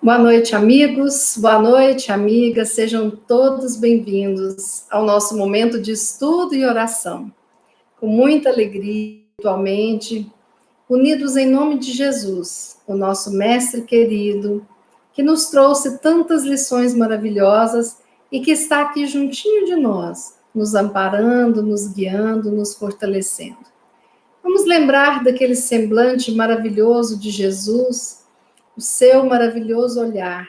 Boa noite, amigos. Boa noite, amigas. Sejam todos bem-vindos ao nosso momento de estudo e oração. Com muita alegria, atualmente, unidos em nome de Jesus, o nosso mestre querido, que nos trouxe tantas lições maravilhosas e que está aqui juntinho de nós, nos amparando, nos guiando, nos fortalecendo. Vamos lembrar daquele semblante maravilhoso de Jesus, o seu maravilhoso olhar.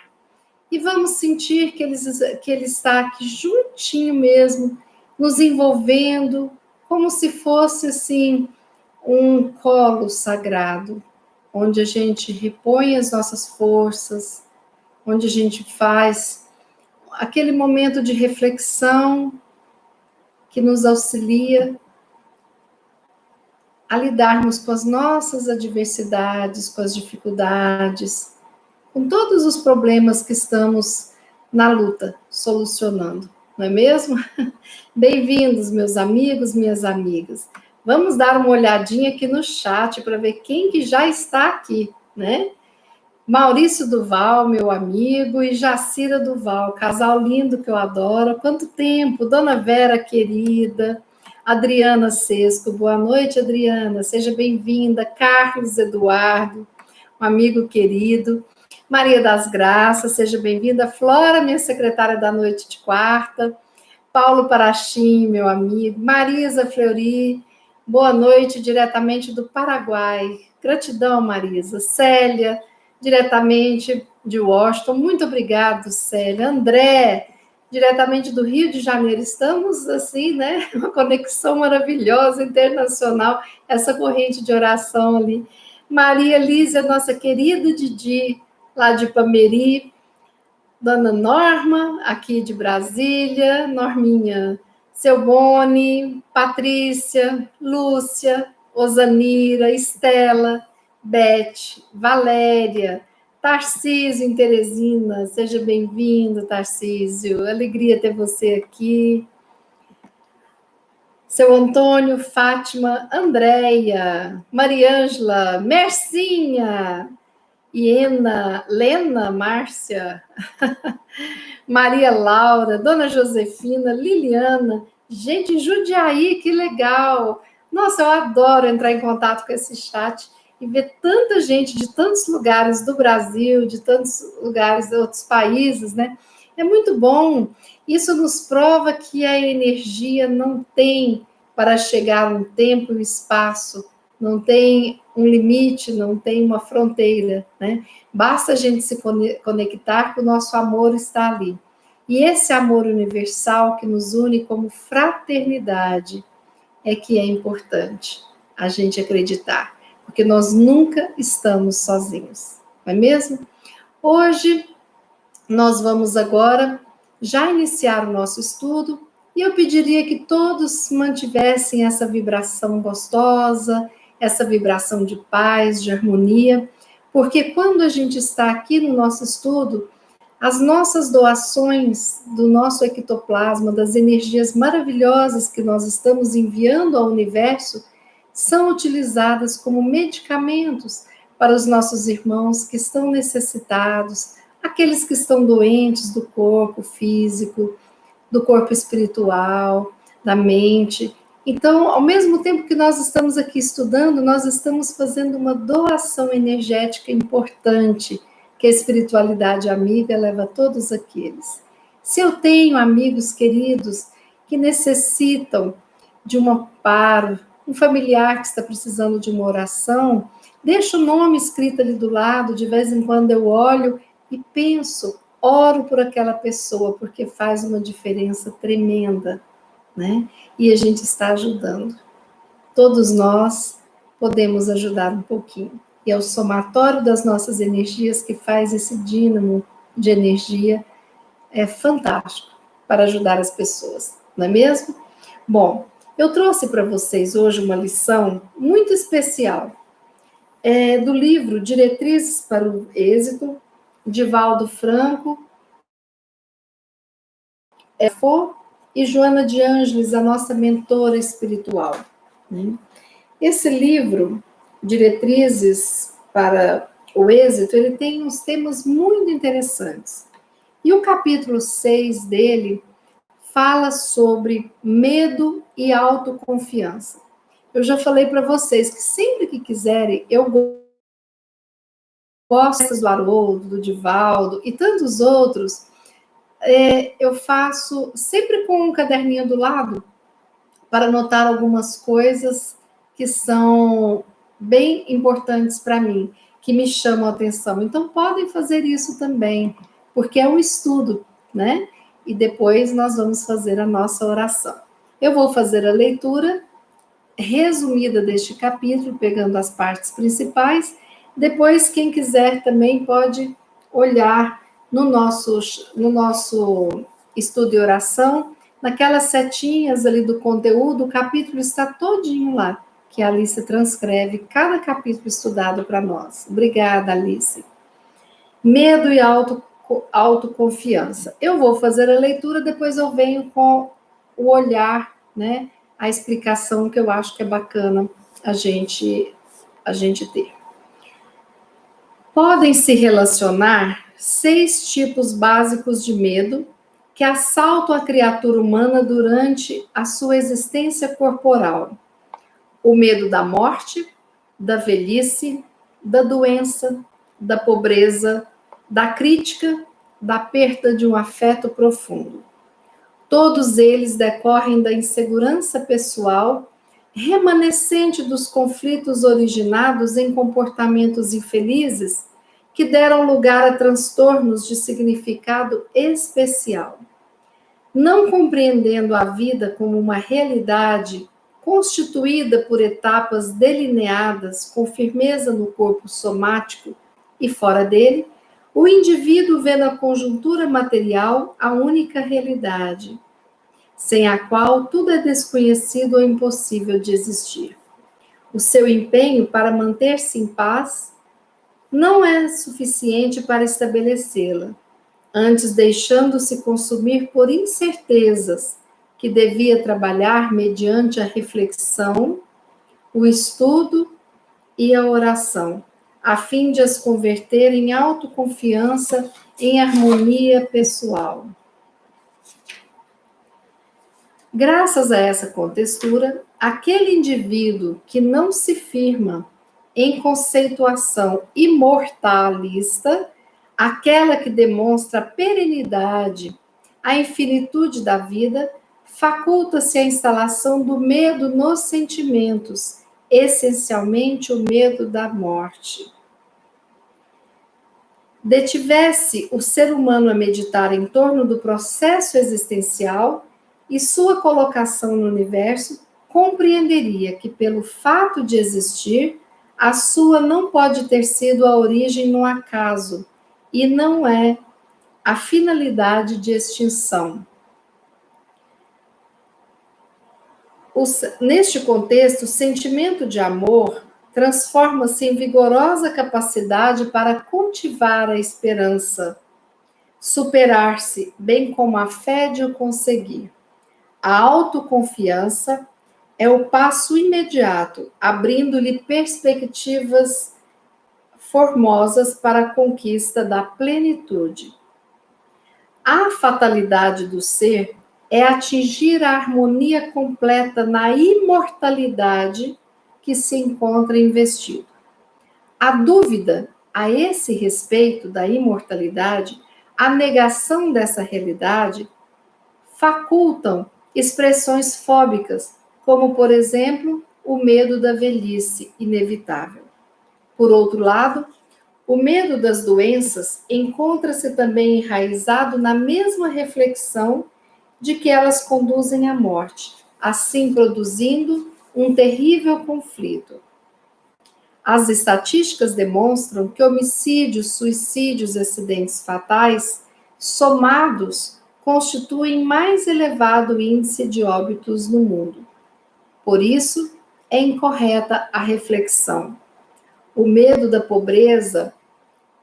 E vamos sentir que ele está aqui juntinho mesmo, nos envolvendo, como se fosse assim um colo sagrado, onde a gente repõe as nossas forças, onde a gente faz aquele momento de reflexão que nos auxilia a lidarmos com as nossas adversidades, com as dificuldades, com todos os problemas que estamos na luta, solucionando, não é mesmo? Bem-vindos, meus amigos, minhas amigas. Vamos dar uma olhadinha aqui no chat para ver quem que já está aqui, né? Maurício Duval, meu amigo, e Jacira Duval, casal lindo que eu adoro. Há quanto tempo? Dona Vera, querida. Adriana Sesco, boa noite, Adriana, seja bem-vinda. Carlos Eduardo, um amigo querido. Maria das Graças, seja bem-vinda. Flora, minha secretária da noite de quarta. Paulo Parachim, meu amigo. Marisa Fleury, boa noite, diretamente do Paraguai. Gratidão, Marisa. Célia, diretamente de Washington. Muito obrigado, Célia. André, diretamente do Rio de Janeiro. Estamos, assim, né? Uma conexão maravilhosa, internacional, essa corrente de oração ali. Maria Lísia, nossa querida Didi, lá de Pameri. Dona Norma, aqui de Brasília. Norminha, seu Boni, Patrícia, Lúcia, Osanira, Estela, Beth, Valéria, Tarcísio em Teresina, seja bem-vindo, Tarcísio, alegria ter você aqui. Seu Antônio, Fátima, Andréia, Mariângela, Mercinha, Iena, Lena, Márcia, Maria Laura, Dona Josefina, Liliana, gente, Jundiaí, que legal! Nossa, eu adoro entrar em contato com esse chat e ver tanta gente de tantos lugares do Brasil, de tantos lugares de outros países, né? É muito bom. Isso nos prova que a energia não tem para chegar um tempo e um espaço, não tem um limite, não tem uma fronteira, né? Basta a gente se conectar que o nosso amor está ali. E esse amor universal que nos une como fraternidade é que é importante a gente acreditar, porque nós nunca estamos sozinhos, não é mesmo? Hoje nós vamos agora já iniciar o nosso estudo e eu pediria que todos mantivessem essa vibração gostosa, essa vibração de paz, de harmonia, porque quando a gente está aqui no nosso estudo, as nossas doações do nosso ectoplasma, das energias maravilhosas que nós estamos enviando ao universo, são utilizadas como medicamentos para os nossos irmãos que estão necessitados, aqueles que estão doentes do corpo físico, do corpo espiritual, da mente. Então, ao mesmo tempo que nós estamos aqui estudando, nós estamos fazendo uma doação energética importante que a espiritualidade amiga leva a todos aqueles. Se eu tenho amigos queridos que necessitam de um amparo, um familiar que está precisando de uma oração, deixa o nome escrito ali do lado, de vez em quando eu olho e penso, oro por aquela pessoa, porque faz uma diferença tremenda, né? E a gente está ajudando. Todos nós podemos ajudar um pouquinho. E é o somatório das nossas energias que faz esse dínamo de energia fantástico para ajudar as pessoas, não é mesmo? Bom, eu trouxe para vocês hoje uma lição muito especial do livro Diretrizes para o Êxito, de Valdo Franco, e Joana de Ângeles, a nossa mentora espiritual. Né? Esse livro, Diretrizes para o êxito, ele tem uns temas muito interessantes. E o capítulo 6 dele fala sobre medo e autoconfiança. Eu já falei para vocês que sempre que quiserem, eu gosto do Haroldo, do Divaldo e tantos outros, eu faço sempre com um caderninho do lado para anotar algumas coisas que são bem importantes para mim, que me chamam a atenção. Então, podem fazer isso também, porque é um estudo, né? E depois nós vamos fazer a nossa oração. Eu vou fazer a leitura resumida deste capítulo, pegando as partes principais. Depois, quem quiser também pode olhar no nosso estudo de oração, naquelas setinhas ali do conteúdo, o capítulo está todinho lá, que a Alice transcreve cada capítulo estudado para nós. Obrigada, Alice. Medo e autoconfiança. Eu vou fazer a leitura, depois eu venho com o olhar, né? A explicação que eu acho que é bacana a gente ter. Podem se relacionar 6 tipos básicos de medo que assaltam a criatura humana durante a sua existência corporal. O medo da morte, da velhice, da doença, da pobreza, da crítica, da perda de um afeto profundo. Todos eles decorrem da insegurança pessoal, remanescente dos conflitos originados em comportamentos infelizes que deram lugar a transtornos de significado especial. Não compreendendo a vida como uma realidade constituída por etapas delineadas com firmeza no corpo somático e fora dele, o indivíduo vê na conjuntura material a única realidade, sem a qual tudo é desconhecido ou impossível de existir. O seu empenho para manter-se em paz não é suficiente para estabelecê-la, antes deixando-se consumir por incertezas que devia trabalhar mediante a reflexão, o estudo e a oração, a fim de as converter em autoconfiança, em harmonia pessoal. Graças a essa contextura, aquele indivíduo que não se firma em conceituação imortalista, aquela que demonstra a perenidade, a infinitude da vida, faculta-se a instalação do medo nos sentimentos, essencialmente o medo da morte. Detivesse o ser humano a meditar em torno do processo existencial e sua colocação no universo, compreenderia que, pelo fato de existir, a sua não pode ter sido a origem no acaso, e não é a finalidade de extinção. Neste contexto, o sentimento de amor transforma-se em vigorosa capacidade para cultivar a esperança, superar-se, bem como a fé de o conseguir. A autoconfiança é o passo imediato, abrindo-lhe perspectivas formosas para a conquista da plenitude. A fatalidade do ser é atingir a harmonia completa na imortalidade que se encontra investido. A dúvida a esse respeito da imortalidade, a negação dessa realidade, facultam expressões fóbicas, como, por exemplo, o medo da velhice inevitável. Por outro lado, o medo das doenças encontra-se também enraizado na mesma reflexão de que elas conduzem à morte, assim produzindo um terrível conflito. As estatísticas demonstram que homicídios, suicídios e acidentes fatais, somados, constituem mais elevado índice de óbitos no mundo. Por isso, é incorreta a reflexão. O medo da pobreza,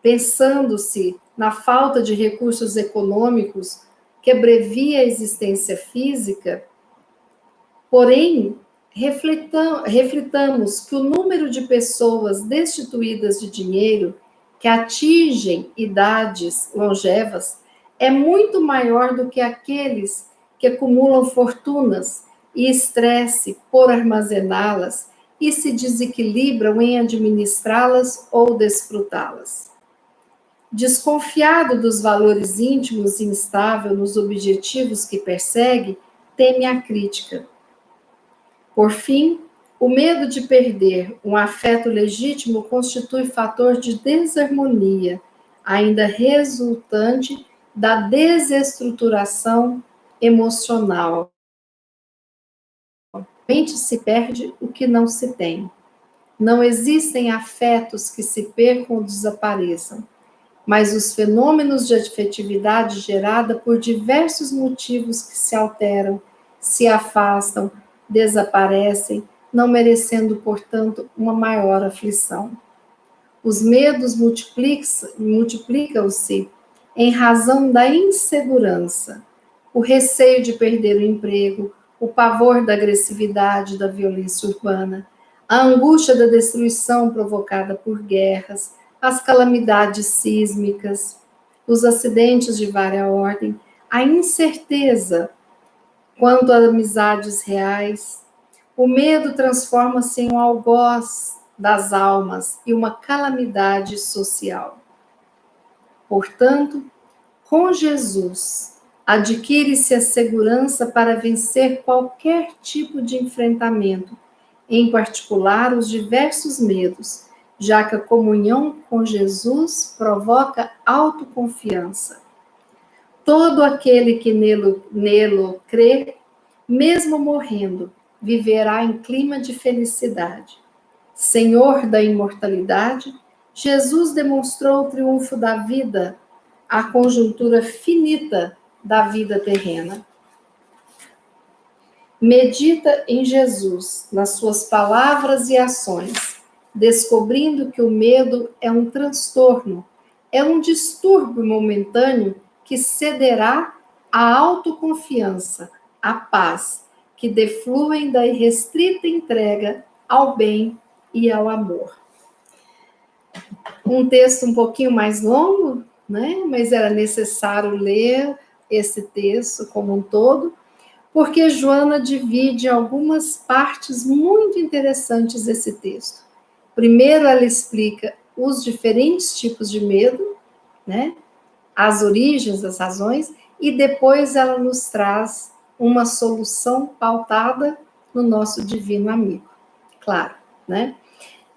pensando-se na falta de recursos econômicos que abrevia a existência física, porém, reflitamos que o número de pessoas destituídas de dinheiro que atingem idades longevas é muito maior do que aqueles que acumulam fortunas e estresse por armazená-las e se desequilibram em administrá-las ou desfrutá-las. Desconfiado dos valores íntimos e instável nos objetivos que persegue, teme a crítica. Por fim, o medo de perder um afeto legítimo constitui fator de desarmonia, ainda resultante da desestruturação emocional. Mente se perde o que não se tem. Não existem afetos que se percam ou desapareçam, mas os fenômenos de afetividade gerada por diversos motivos que se alteram, se afastam, desaparecem, não merecendo, portanto, uma maior aflição. Os medos multiplicam-se em razão da insegurança, o receio de perder o emprego, o pavor da agressividade, da violência urbana, a angústia da destruição provocada por guerras, as calamidades sísmicas, os acidentes de vária ordem, a incerteza quanto a amizades reais. O medo transforma-se em um algoz das almas e uma calamidade social. Portanto, com Jesus, adquire-se a segurança para vencer qualquer tipo de enfrentamento, em particular os diversos medos, já que a comunhão com Jesus provoca autoconfiança. Todo aquele que nele crê, mesmo morrendo, viverá em clima de felicidade. Senhor da imortalidade, Jesus demonstrou o triunfo da vida, a conjuntura finita da vida terrena. Medita em Jesus, nas suas palavras e ações, descobrindo que o medo é um transtorno, é um distúrbio momentâneo que cederá à autoconfiança, à paz, que defluem da irrestrita entrega ao bem e ao amor. Um texto um pouquinho mais longo, né? Mas era necessário ler esse texto como um todo, porque Joana divide algumas partes muito interessantes desse texto. Primeiro, ela explica os diferentes tipos de medo, né? As origens, as razões, e depois ela nos traz uma solução pautada no nosso divino amigo, claro, né?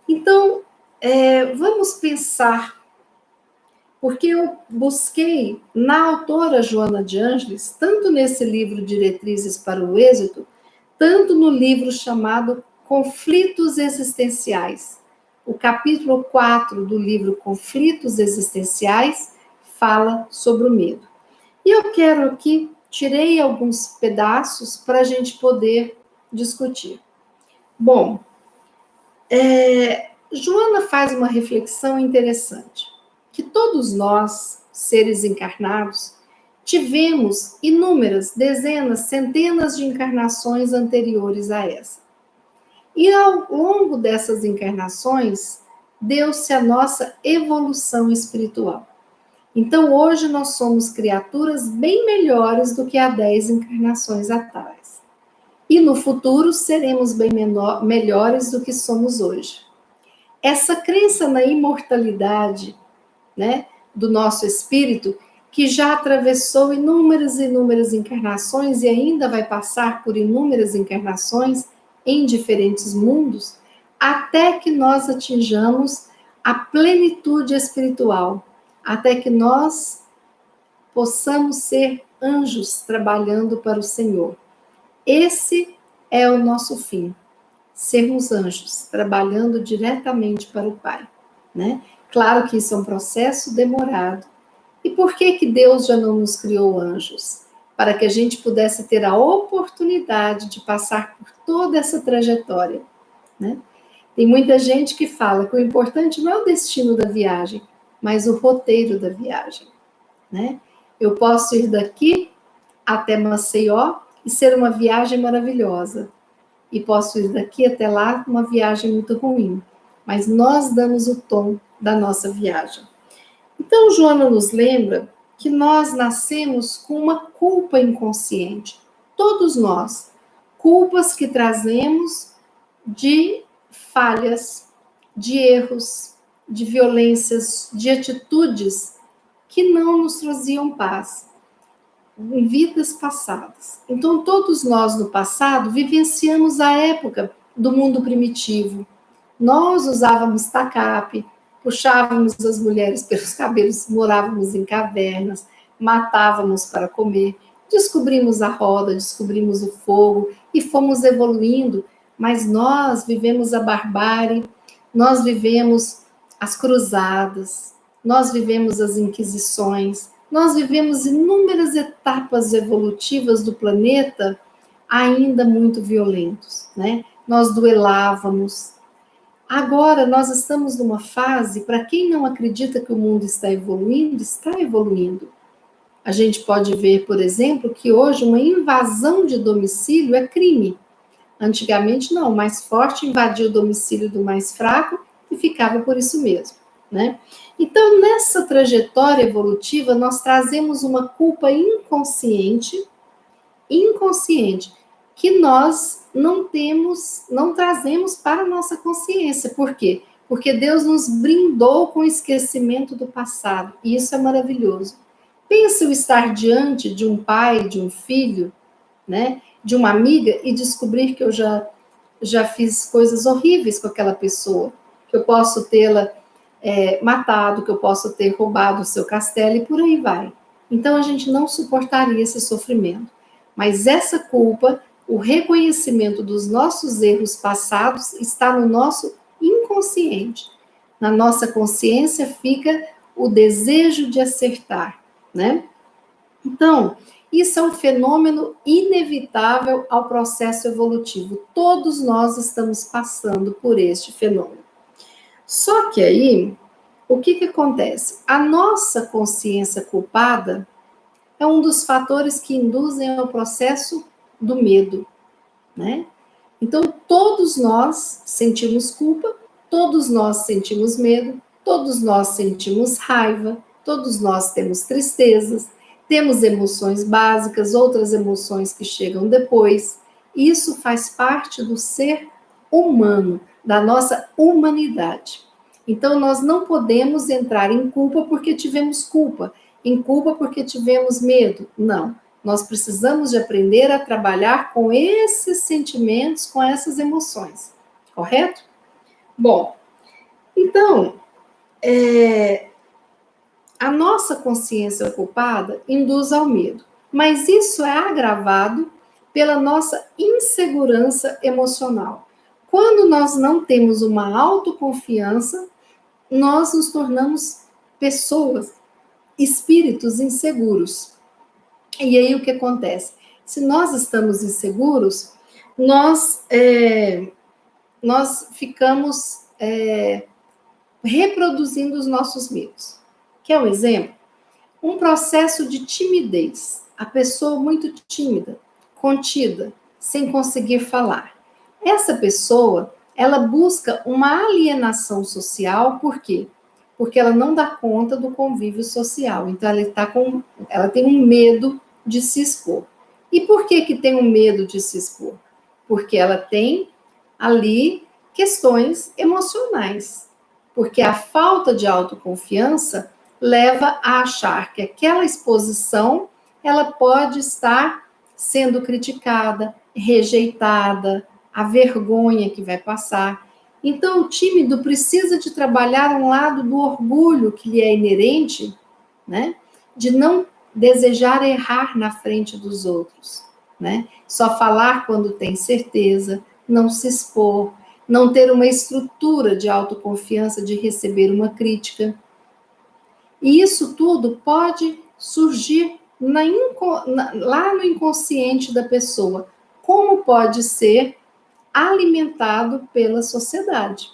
Então, vamos pensar, porque eu busquei na autora Joana de Ângeles, tanto nesse livro Diretrizes para o Êxito, tanto no livro chamado Conflitos Existenciais. O capítulo 4 do livro Conflitos Existenciais fala sobre o medo. E eu quero aqui, tirei alguns pedaços para a gente poder discutir. Bom, Joana faz uma reflexão interessante, que todos nós, seres encarnados, tivemos inúmeras, dezenas, centenas de encarnações anteriores a essa. E ao longo dessas encarnações, deu-se a nossa evolução espiritual. Então, hoje nós somos criaturas bem melhores do que há 10 encarnações atrás. E no futuro seremos bem melhores do que somos hoje. Essa crença na imortalidade, né, do nosso espírito, que já atravessou inúmeras e inúmeras encarnações e ainda vai passar por inúmeras encarnações em diferentes mundos, até que nós atinjamos a plenitude espiritual, até que nós possamos ser anjos trabalhando para o Senhor. Esse é o nosso fim, sermos anjos, trabalhando diretamente para o Pai, né? Claro que isso é um processo demorado. E por que Deus já não nos criou anjos? Para que a gente pudesse ter a oportunidade de passar por toda essa trajetória, né? Tem muita gente que fala que o importante não é o destino da viagem, mas o roteiro da viagem, né? Eu posso ir daqui até Maceió e ser uma viagem maravilhosa. E posso ir daqui até lá uma viagem muito ruim. Mas nós damos o tom da nossa viagem, Então, Joana nos lembra que nós nascemos com uma culpa inconsciente. Todos nós. Culpas que trazemos de falhas, de erros, de violências, de atitudes que não nos traziam paz em vidas passadas. Então, todos nós no passado vivenciamos a época do mundo primitivo. Nós usávamos tacape, puxávamos as mulheres pelos cabelos, morávamos em cavernas, matávamos para comer, descobrimos a roda, descobrimos o fogo e fomos evoluindo, mas nós vivemos a barbárie, nós vivemos as cruzadas, nós vivemos as inquisições, nós vivemos inúmeras etapas evolutivas do planeta ainda muito violentos, né? Nós duelávamos. Agora nós estamos numa fase, para quem não acredita que o mundo está evoluindo, está evoluindo. A gente pode ver, por exemplo, que hoje uma invasão de domicílio é crime. Antigamente não, o mais forte invadia o domicílio do mais fraco e ficava por isso mesmo, né? Então, nessa trajetória evolutiva, nós trazemos uma culpa inconsciente, que nós não trazemos para a nossa consciência. Por quê? Porque Deus nos brindou com o esquecimento do passado, e isso é maravilhoso. Pensa eu estar diante de um pai, de um filho, né, de uma amiga, e descobrir que eu já fiz coisas horríveis com aquela pessoa, que eu posso tê-la matado, que eu posso ter roubado o seu castelo, e por aí vai. Então, a gente não suportaria esse sofrimento. Mas essa culpa, o reconhecimento dos nossos erros passados, está no nosso inconsciente. Na nossa consciência fica o desejo de acertar, né? Então, isso é um fenômeno inevitável ao processo evolutivo. Todos nós estamos passando por este fenômeno. Só que aí, o que acontece? A nossa consciência culpada é um dos fatores que induzem ao processo do medo, né? Então, todos nós sentimos culpa, todos nós sentimos medo, todos nós sentimos raiva, todos nós temos tristezas, temos emoções básicas, outras emoções que chegam depois. Isso faz parte do ser humano, da nossa humanidade. Então, nós não podemos entrar em culpa porque tivemos culpa, em culpa porque tivemos medo. Não. Nós precisamos de aprender a trabalhar com esses sentimentos, com essas emoções. Correto? Bom, então, a nossa consciência culpada induz ao medo, mas isso é agravado pela nossa insegurança emocional. Quando nós não temos uma autoconfiança, nós nos tornamos pessoas, espíritos inseguros. E aí o que acontece? Se nós estamos inseguros, nós ficamos reproduzindo os nossos medos. Quer um exemplo? Um processo de timidez. A pessoa muito tímida, contida, sem conseguir falar. Essa pessoa, ela busca uma alienação social, por quê? Porque ela não dá conta do convívio social. Então, ela tem um medo de se expor. E por que tem um medo de se expor? Porque ela tem ali questões emocionais. Porque a falta de autoconfiança leva a achar que aquela exposição ela pode estar sendo criticada, rejeitada, a vergonha que vai passar. Então, o tímido precisa de trabalhar um lado do orgulho que lhe é inerente, né? De não desejar errar na frente dos outros, né? Só falar quando tem certeza, não se expor, não ter uma estrutura de autoconfiança de receber uma crítica. E isso tudo pode surgir lá no inconsciente da pessoa, como pode ser alimentado pela sociedade.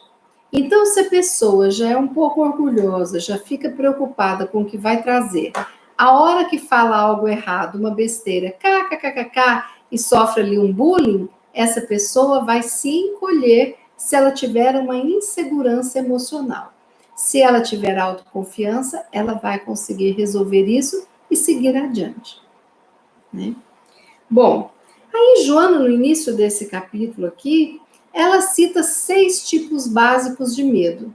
Então, se a pessoa já é um pouco orgulhosa, já fica preocupada com o que vai trazer, a hora que fala algo errado, uma besteira, kkkk, e sofre ali um bullying, essa pessoa vai se encolher se ela tiver uma insegurança emocional. Se ela tiver autoconfiança, ela vai conseguir resolver isso e seguir adiante, né? Bom, aí Joana, no início desse capítulo aqui, ela cita 6 tipos básicos de medo.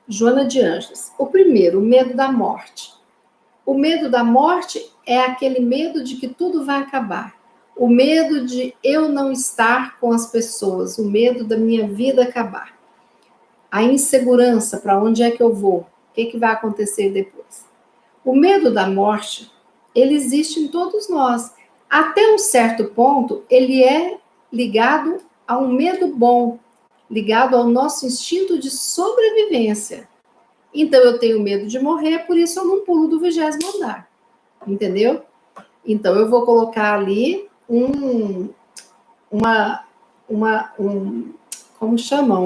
Joana de Ângeles. O primeiro, o medo da morte. O medo da morte é aquele medo de que tudo vai acabar. O medo de eu não estar com as pessoas, o medo da minha vida acabar. A insegurança, para onde é que eu vou? O que vai acontecer depois? O medo da morte, ele existe em todos nós. Até um certo ponto, ele é ligado a um medo bom, ligado ao nosso instinto de sobrevivência. Então, eu tenho medo de morrer, por isso eu não pulo do 20º andar. Entendeu? Então, eu vou colocar ali como chama?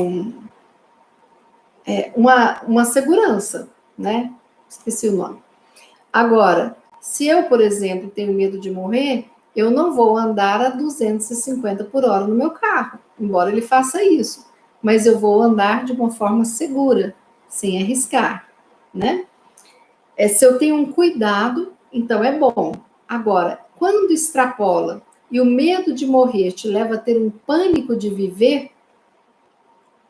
Uma segurança, né? Esqueci o nome. Agora, se eu, por exemplo, tenho medo de morrer, eu não vou andar a 250 por hora no meu carro, embora ele faça isso. Mas eu vou andar de uma forma segura, sem arriscar, né? Se eu tenho um cuidado, então é bom. Agora, quando extrapola e o medo de morrer te leva a ter um pânico de viver,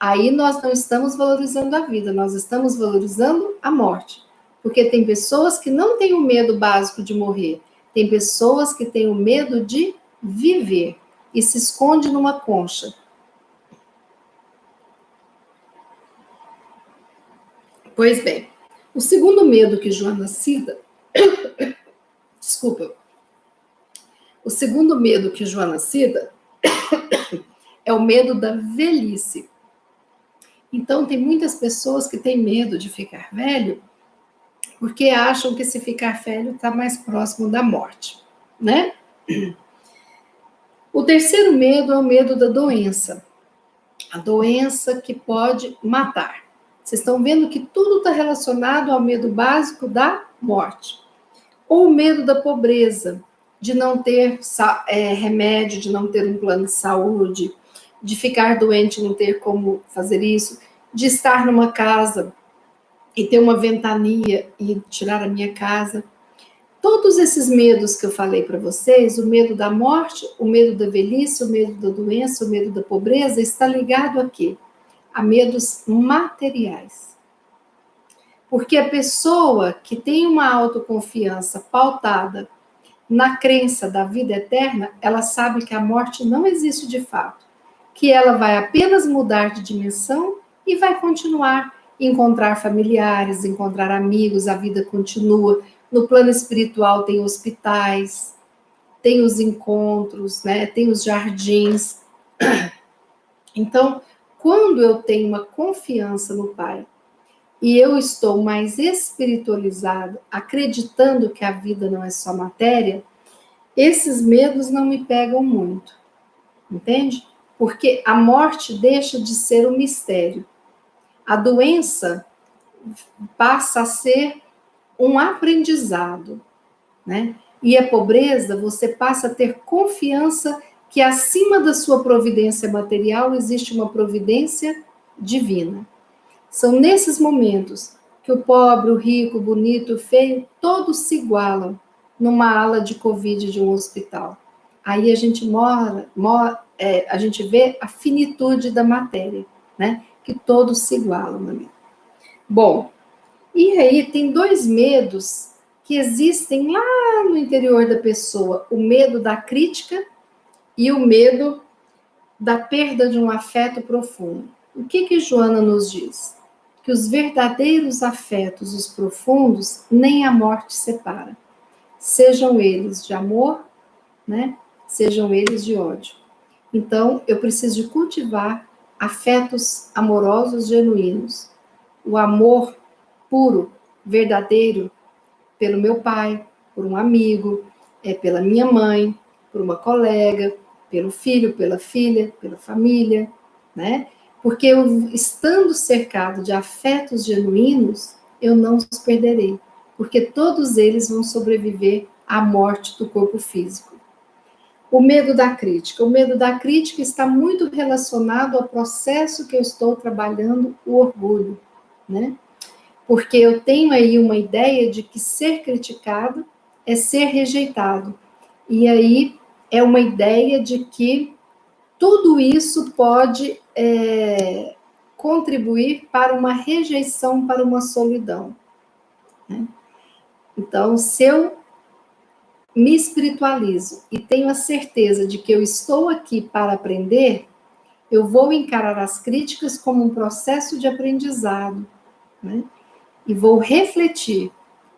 aí nós não estamos valorizando a vida, nós estamos valorizando a morte. Porque tem pessoas que não têm o medo básico de morrer, tem pessoas que têm o medo de viver e se esconde numa concha. Pois bem, o segundo medo que Joana cita, desculpa, o segundo medo que Joana cita é o medo da velhice. Então, tem muitas pessoas que têm medo de ficar velho porque acham que se ficar velho está mais próximo da morte, né? O terceiro medo é o medo da doença. A doença que pode matar. Vocês estão vendo que tudo está relacionado ao medo básico da morte. Ou o medo da pobreza, de não ter remédio, de não ter um plano de saúde, de ficar doente e não ter como fazer isso, de estar numa casa e ter uma ventania e tirar a minha casa. Todos esses medos que eu falei para vocês, o medo da morte, o medo da velhice, o medo da doença, o medo da pobreza, está ligado a quê? A medos materiais. Porque a pessoa que tem uma autoconfiança pautada na crença da vida eterna, ela sabe que a morte não existe de fato, que ela vai apenas mudar de dimensão e vai continuar, encontrar familiares, encontrar amigos, a vida continua. No plano espiritual tem hospitais, tem os encontros, né? Tem os jardins. Então, quando eu tenho uma confiança no Pai e eu estou mais espiritualizado, acreditando que a vida não é só matéria, esses medos não me pegam muito, entende? Porque a morte deixa de ser um mistério. A doença passa a ser um aprendizado, né? E a pobreza, você passa a ter confiança que acima da sua providência material existe uma providência divina. São nesses momentos que o pobre, o rico, o bonito, o feio, todos se igualam numa ala de Covid de um hospital. Aí a gente a gente vê a finitude da matéria, né? Que todos se igualam ali. Bom, e aí tem 2 medos que existem lá no interior da pessoa: o medo da crítica e o medo da perda de um afeto profundo. O que Joana nos diz? Que os verdadeiros afetos, os profundos, nem a morte separa. Sejam eles de amor, né? Sejam eles de ódio. Então, eu preciso de cultivar afetos amorosos genuínos. O amor puro, verdadeiro, pelo meu pai, por um amigo, pela minha mãe, por uma colega, pelo filho, pela filha, pela família, né? Porque eu, estando cercado de afetos genuínos, eu não os perderei, porque todos eles vão sobreviver à morte do corpo físico. O medo da crítica. O medo da crítica está muito relacionado ao processo que eu estou trabalhando, o orgulho, né? Porque eu tenho aí uma ideia de que ser criticado é ser rejeitado. E aí é uma ideia de que tudo isso pode contribuir para uma rejeição, para uma solidão. Né? Então, se eu me espiritualizo e tenho a certeza de que eu estou aqui para aprender, eu vou encarar as críticas como um processo de aprendizado, né? E vou refletir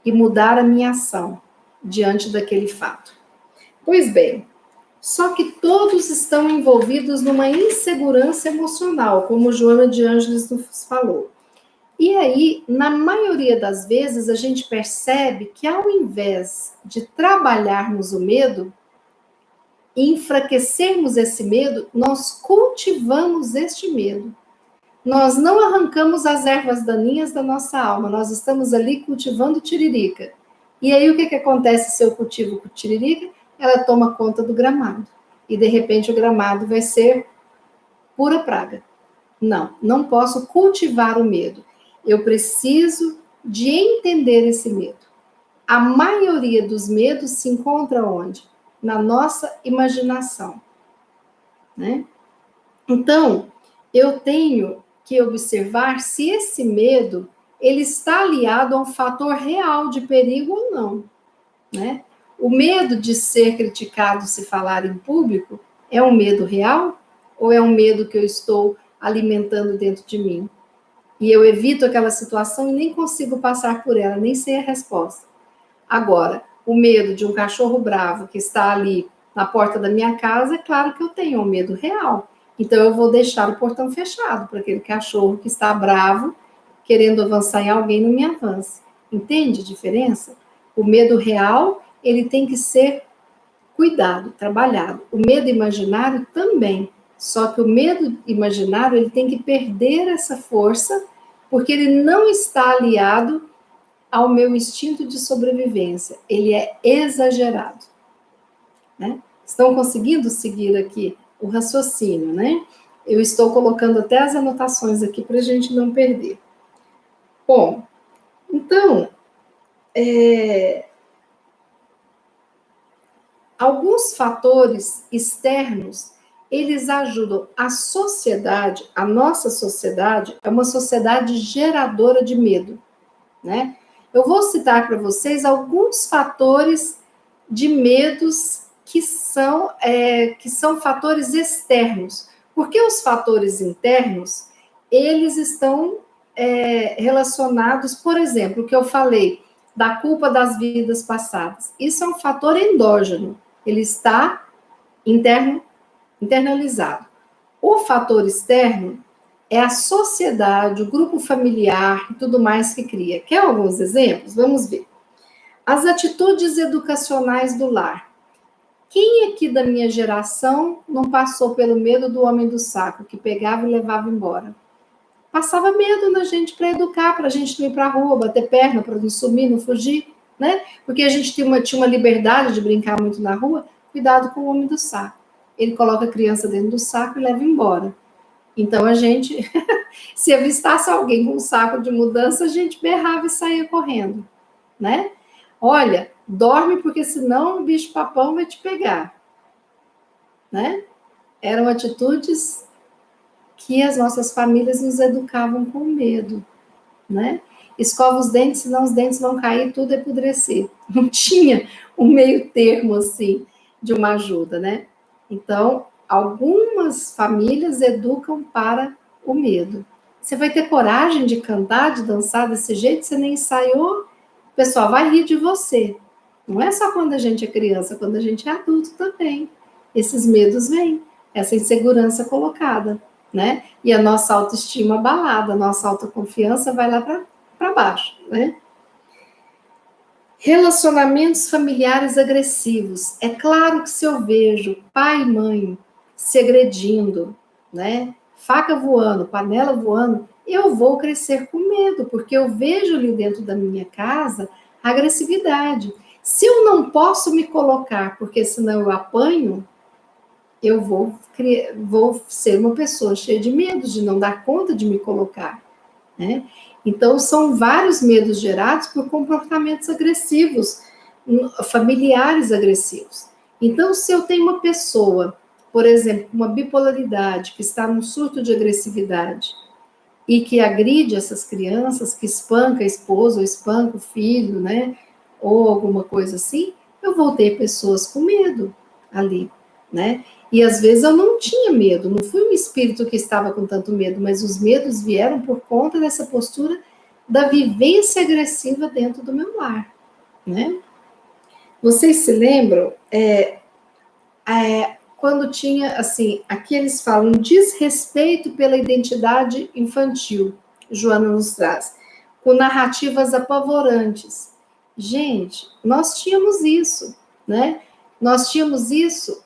e mudar a minha ação diante daquele fato. Pois bem, só que todos estão envolvidos numa insegurança emocional, como Joana de Ângeles nos falou. E aí, na maioria das vezes, a gente percebe que ao invés de trabalharmos o medo e enfraquecermos esse medo, nós cultivamos este medo. Nós não arrancamos as ervas daninhas da nossa alma, nós estamos ali cultivando tiririca. E aí o que acontece se eu cultivo tiririca? Ela toma conta do gramado. E de repente o gramado vai ser pura praga. Não, não posso cultivar o medo. Eu preciso de entender esse medo. A maioria dos medos se encontra onde? Na nossa imaginação. Né? Então, eu tenho que observar se esse medo ele está aliado a um fator real de perigo ou não. Né? O medo de ser criticado se falar em público é um medo real ou é um medo que eu estou alimentando dentro de mim? E eu evito aquela situação e nem consigo passar por ela, nem sei a resposta. Agora, o medo de um cachorro bravo que está ali na porta da minha casa, é claro que eu tenho um medo real. Então, eu vou deixar o portão fechado para aquele cachorro que está bravo, querendo avançar em alguém, não me avance. Entende a diferença? O medo real, ele tem que ser cuidado, trabalhado. O medo imaginário também. Só que o medo imaginário, ele tem que perder essa força, porque ele não está aliado ao meu instinto de sobrevivência. Ele é exagerado. Né? Estão conseguindo seguir aqui o raciocínio, né? Eu estou colocando até as anotações aqui para a gente não perder. Bom, então, alguns fatores externos, eles ajudam a sociedade, a nossa sociedade, é uma sociedade geradora de medo, né? Eu vou citar para vocês alguns fatores de medos que são fatores externos, porque os fatores internos, eles estão relacionados, por exemplo, o que eu falei, da culpa das vidas passadas. Isso é um fator endógeno, ele está internalizado. O fator externo é a sociedade, o grupo familiar e tudo mais que cria. Quer alguns exemplos? Vamos ver. As atitudes educacionais do lar. Quem aqui da minha geração não passou pelo medo do homem do saco, que pegava e levava embora? Passava medo na gente para educar, para a gente não ir para a rua, bater perna, para não sumir, não fugir, né? Porque a gente tinha uma liberdade de brincar muito na rua. Cuidado com o homem do saco. Ele coloca a criança dentro do saco e leva embora. Então a gente, se avistasse alguém com um saco de mudança, a gente berrava e saía correndo, né? Olha, dorme porque senão o bicho papão vai te pegar, né? Eram atitudes que as nossas famílias nos educavam com medo, né? Escova os dentes, senão os dentes vão cair, tudo apodrecer. Não tinha um meio termo, assim, de uma ajuda, né? Então, algumas famílias educam para o medo. Você vai ter coragem de cantar, de dançar desse jeito? Você nem ensaiou? O pessoal vai rir de você. Não é só quando a gente é criança, quando a gente é adulto também. Esses medos vêm, essa insegurança colocada, né? E a nossa autoestima abalada, a nossa autoconfiança vai lá para baixo, né? Relacionamentos familiares agressivos. É claro que se eu vejo pai e mãe se agredindo, né? Faca voando, panela voando, eu vou crescer com medo, porque eu vejo ali dentro da minha casa agressividade. Se eu não posso me colocar, porque senão eu apanho, eu vou ser uma pessoa cheia de medo, de não dar conta de me colocar, né? Então, são vários medos gerados por comportamentos agressivos, familiares agressivos. Então, se eu tenho uma pessoa, por exemplo, com uma bipolaridade, que está num surto de agressividade, e que agride essas crianças, que espanca a esposa, ou espanca o filho, né? Ou alguma coisa assim, eu vou ter pessoas com medo ali, né? E às vezes eu não tinha medo, não fui um espírito que estava com tanto medo, mas os medos vieram por conta dessa postura da vivência agressiva dentro do meu lar, né? Vocês se lembram quando tinha, assim, aqui eles falam desrespeito pela identidade infantil, Joana nos traz, com narrativas apavorantes. Gente, nós tínhamos isso, né? Nós tínhamos isso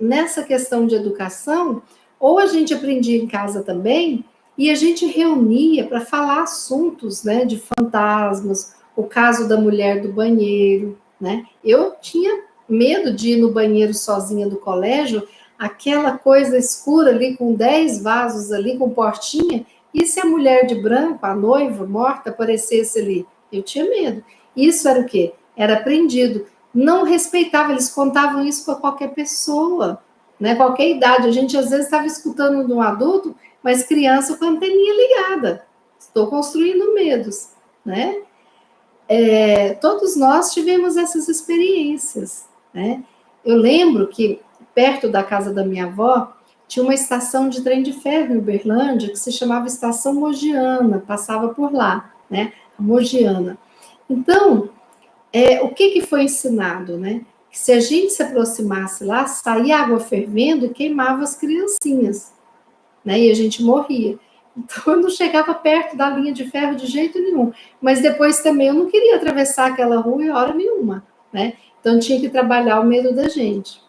nessa questão de educação, ou a gente aprendia em casa também, e a gente reunia para falar assuntos, né, de fantasmas, o caso da mulher do banheiro, né? Eu tinha medo de ir no banheiro sozinha do colégio, aquela coisa escura ali com 10 vasos ali com portinha, e se a mulher de branco, a noiva morta, aparecesse ali? Eu tinha medo. Isso era o quê? Era aprendido. Não respeitava, eles contavam isso para qualquer pessoa, né? Qualquer idade. A gente às vezes estava escutando de um adulto, mas criança com a anteninha ligada. Estou construindo medos, né? Todos nós tivemos essas experiências, né? Eu lembro que perto da casa da minha avó tinha uma estação de trem de ferro em Uberlândia que se chamava Estação Mogiana, passava por lá, né? A Mogiana. Então, o que foi ensinado, né? Que se a gente se aproximasse lá, saía água fervendo e queimava as criancinhas, né? E a gente morria. Então, eu não chegava perto da linha de ferro de jeito nenhum. Mas depois também eu não queria atravessar aquela rua em hora nenhuma, né? Então, tinha que trabalhar o medo da gente,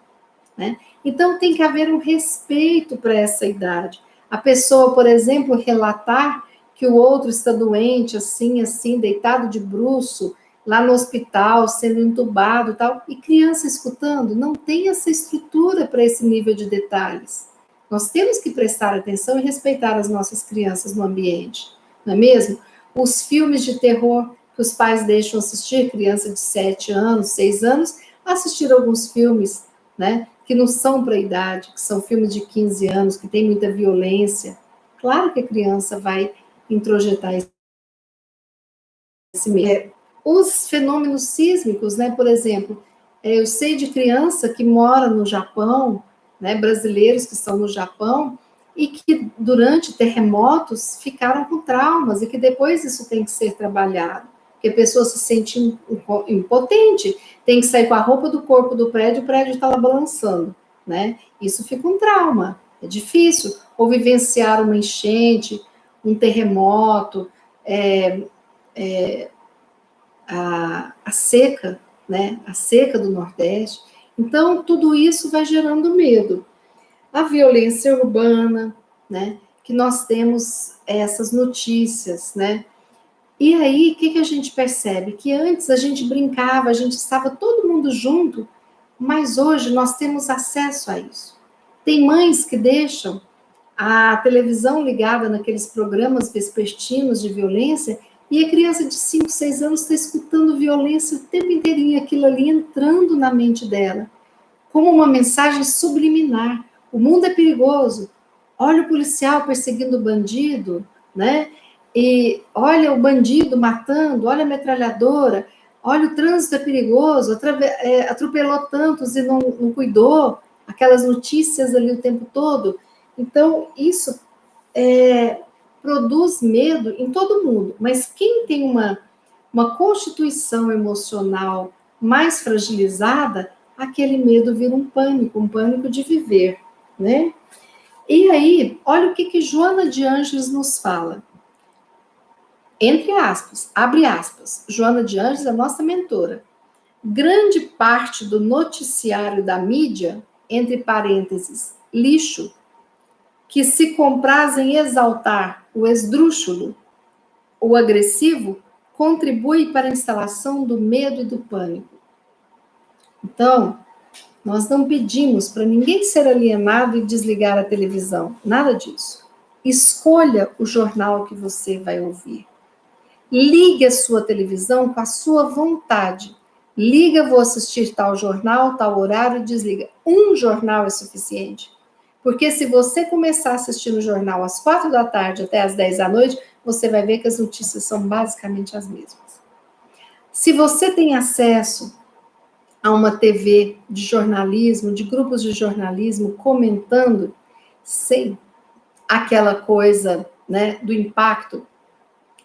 né? Então, tem que haver um respeito para essa idade. A pessoa, por exemplo, relatar que o outro está doente, assim, assim, deitado de bruço, lá no hospital, sendo entubado e tal, e criança escutando, não tem essa estrutura para esse nível de detalhes. Nós temos que prestar atenção e respeitar as nossas crianças no ambiente, não é mesmo? Os filmes de terror que os pais deixam assistir, criança de 7 anos, 6 anos, assistir alguns filmes, né, que não são para a idade, que são filmes de 15 anos, que tem muita violência. Claro que a criança vai introjetar esse medo. Os fenômenos sísmicos, né, por exemplo, eu sei de criança que mora no Japão, né, brasileiros que estão no Japão, e que durante terremotos ficaram com traumas, e que depois isso tem que ser trabalhado, porque a pessoa se sente impotente, tem que sair com a roupa do corpo do prédio, o prédio está lá balançando, né? Isso fica um trauma, é difícil. Ou vivenciar uma enchente, um terremoto, a seca, né? A seca do Nordeste. Então, tudo isso vai gerando medo. A violência urbana, né? Que nós temos essas notícias, né? E aí, o que a gente percebe? Que antes a gente brincava, a gente estava todo mundo junto, mas hoje nós temos acesso a isso. Tem mães que deixam a televisão ligada naqueles programas vespertinos de violência e a criança de 5, 6 anos está escutando violência o tempo inteirinho, aquilo ali entrando na mente dela, como uma mensagem subliminar. O mundo é perigoso. Olha o policial perseguindo o bandido, né? E olha o bandido matando, olha a metralhadora, olha o trânsito é perigoso, atropelou tantos e não cuidou, aquelas notícias ali o tempo todo. Então, isso produz medo em todo mundo, mas quem tem uma constituição emocional mais fragilizada, aquele medo vira um pânico de viver, né? E aí, olha o que Joana de Ângeles nos fala. Entre aspas, abre aspas, Joana de Ângeles é a nossa mentora. Grande parte do noticiário da mídia, entre parênteses, lixo, que se compraz em exaltar o esdrúxulo, o agressivo, contribui para a instalação do medo e do pânico. Então, nós não pedimos para ninguém ser alienado e desligar a televisão, nada disso. Escolha o jornal que você vai ouvir. Ligue a sua televisão com a sua vontade. Liga, vou assistir tal jornal, tal horário, desliga. Um jornal é suficiente. Porque se você começar a assistir o jornal às 4 da tarde até às 10 da noite, você vai ver que as notícias são basicamente as mesmas. Se você tem acesso a uma TV de jornalismo, de grupos de jornalismo comentando, sem aquela coisa, né, do impacto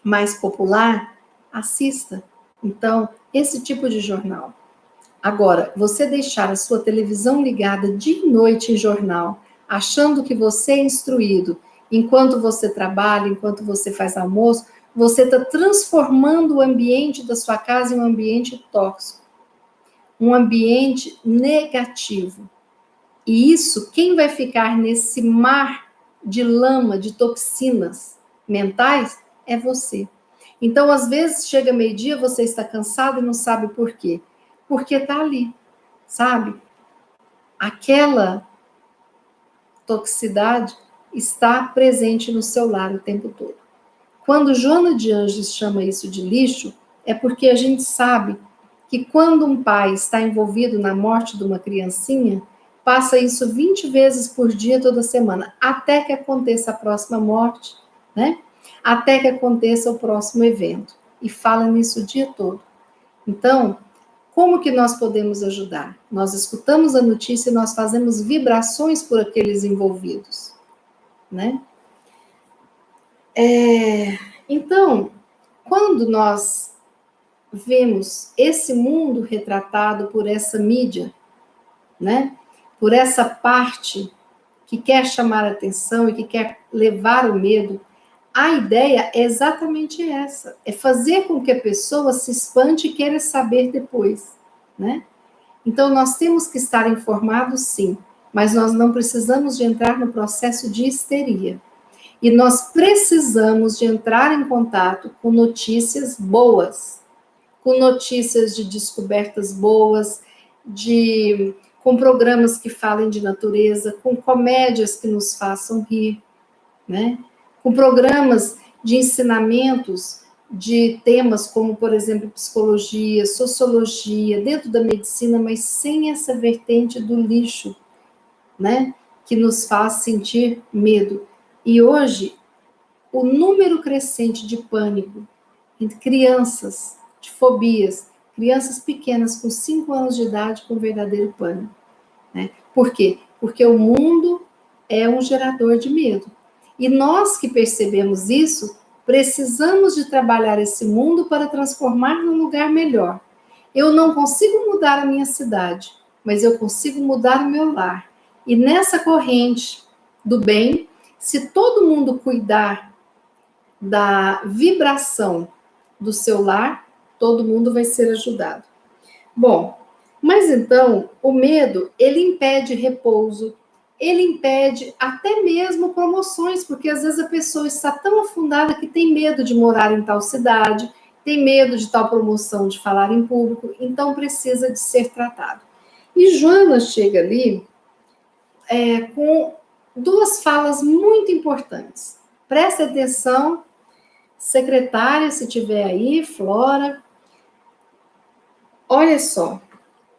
mais popular, assista. Então, esse tipo de jornal. Agora, você deixar a sua televisão ligada de noite em jornal, achando que você é instruído, enquanto você trabalha, enquanto você faz almoço, você está transformando o ambiente da sua casa em um ambiente tóxico, um ambiente negativo. E isso, quem vai ficar nesse mar de lama, de toxinas mentais, é você. Então, às vezes, chega meio-dia, você está cansado e não sabe por quê. Porque está ali, sabe? Aquela toxicidade está presente no seu lar o tempo todo. Quando Joana de Anjos chama isso de lixo, é porque a gente sabe que quando um pai está envolvido na morte de uma criancinha, passa isso 20 vezes por dia, toda semana, até que aconteça a próxima morte, né? Até que aconteça o próximo evento. E fala nisso o dia todo. Então, como que nós podemos ajudar? Nós escutamos a notícia e nós fazemos vibrações por aqueles envolvidos, né? Então, quando nós vemos esse mundo retratado por essa mídia, né? Por essa parte que quer chamar a atenção e que quer levar o medo, a ideia é exatamente essa, é fazer com que a pessoa se espante e queira saber depois, né? Então, nós temos que estar informados, sim, mas nós não precisamos de entrar no processo de histeria. E nós precisamos de entrar em contato com notícias boas, com notícias de descobertas boas, com programas que falem de natureza, com comédias que nos façam rir, né? Com programas de ensinamentos de temas como, por exemplo, psicologia, sociologia, dentro da medicina, mas sem essa vertente do lixo, né? Que nos faz sentir medo. E hoje, o número crescente de pânico entre crianças, de fobias, crianças pequenas com 5 anos de idade com verdadeiro pânico, né? Por quê? Porque o mundo é um gerador de medo. E nós que percebemos isso, precisamos de trabalhar esse mundo para transformar num lugar melhor. Eu não consigo mudar a minha cidade, mas eu consigo mudar o meu lar. E nessa corrente do bem, se todo mundo cuidar da vibração do seu lar, todo mundo vai ser ajudado. Bom, mas então, o medo, ele impede repouso, ele impede até mesmo promoções, porque às vezes a pessoa está tão afundada que tem medo de morar em tal cidade, tem medo de tal promoção, de falar em público, então precisa de ser tratado. E Joana chega ali com duas falas muito importantes. Preste atenção, secretária, se tiver aí, Flora. Olha só,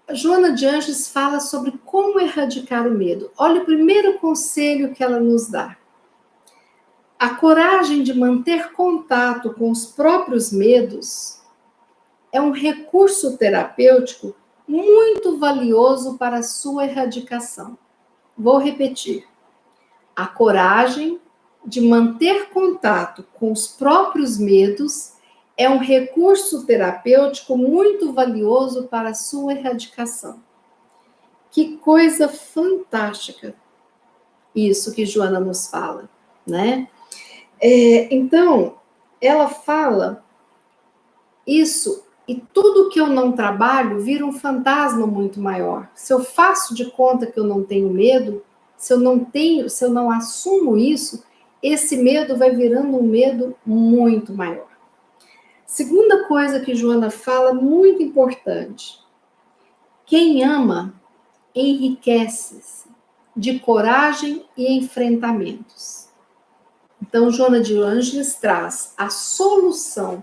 a Joana de Anjos fala sobre como erradicar o medo. Olha o primeiro conselho que ela nos dá. A coragem de manter contato com os próprios medos é um recurso terapêutico muito valioso para a sua erradicação. Vou repetir. A coragem de manter contato com os próprios medos é um recurso terapêutico muito valioso para a sua erradicação. Que coisa fantástica isso que Joana nos fala, né? Então, ela fala isso e tudo que eu não trabalho vira um fantasma muito maior. Se eu faço de conta que eu não tenho medo, se eu não assumo isso, esse medo vai virando um medo muito maior. Segunda coisa que Joana fala, muito importante. Quem ama enriquece-se de coragem e enfrentamentos. Então, Joana de Ângeles traz a solução,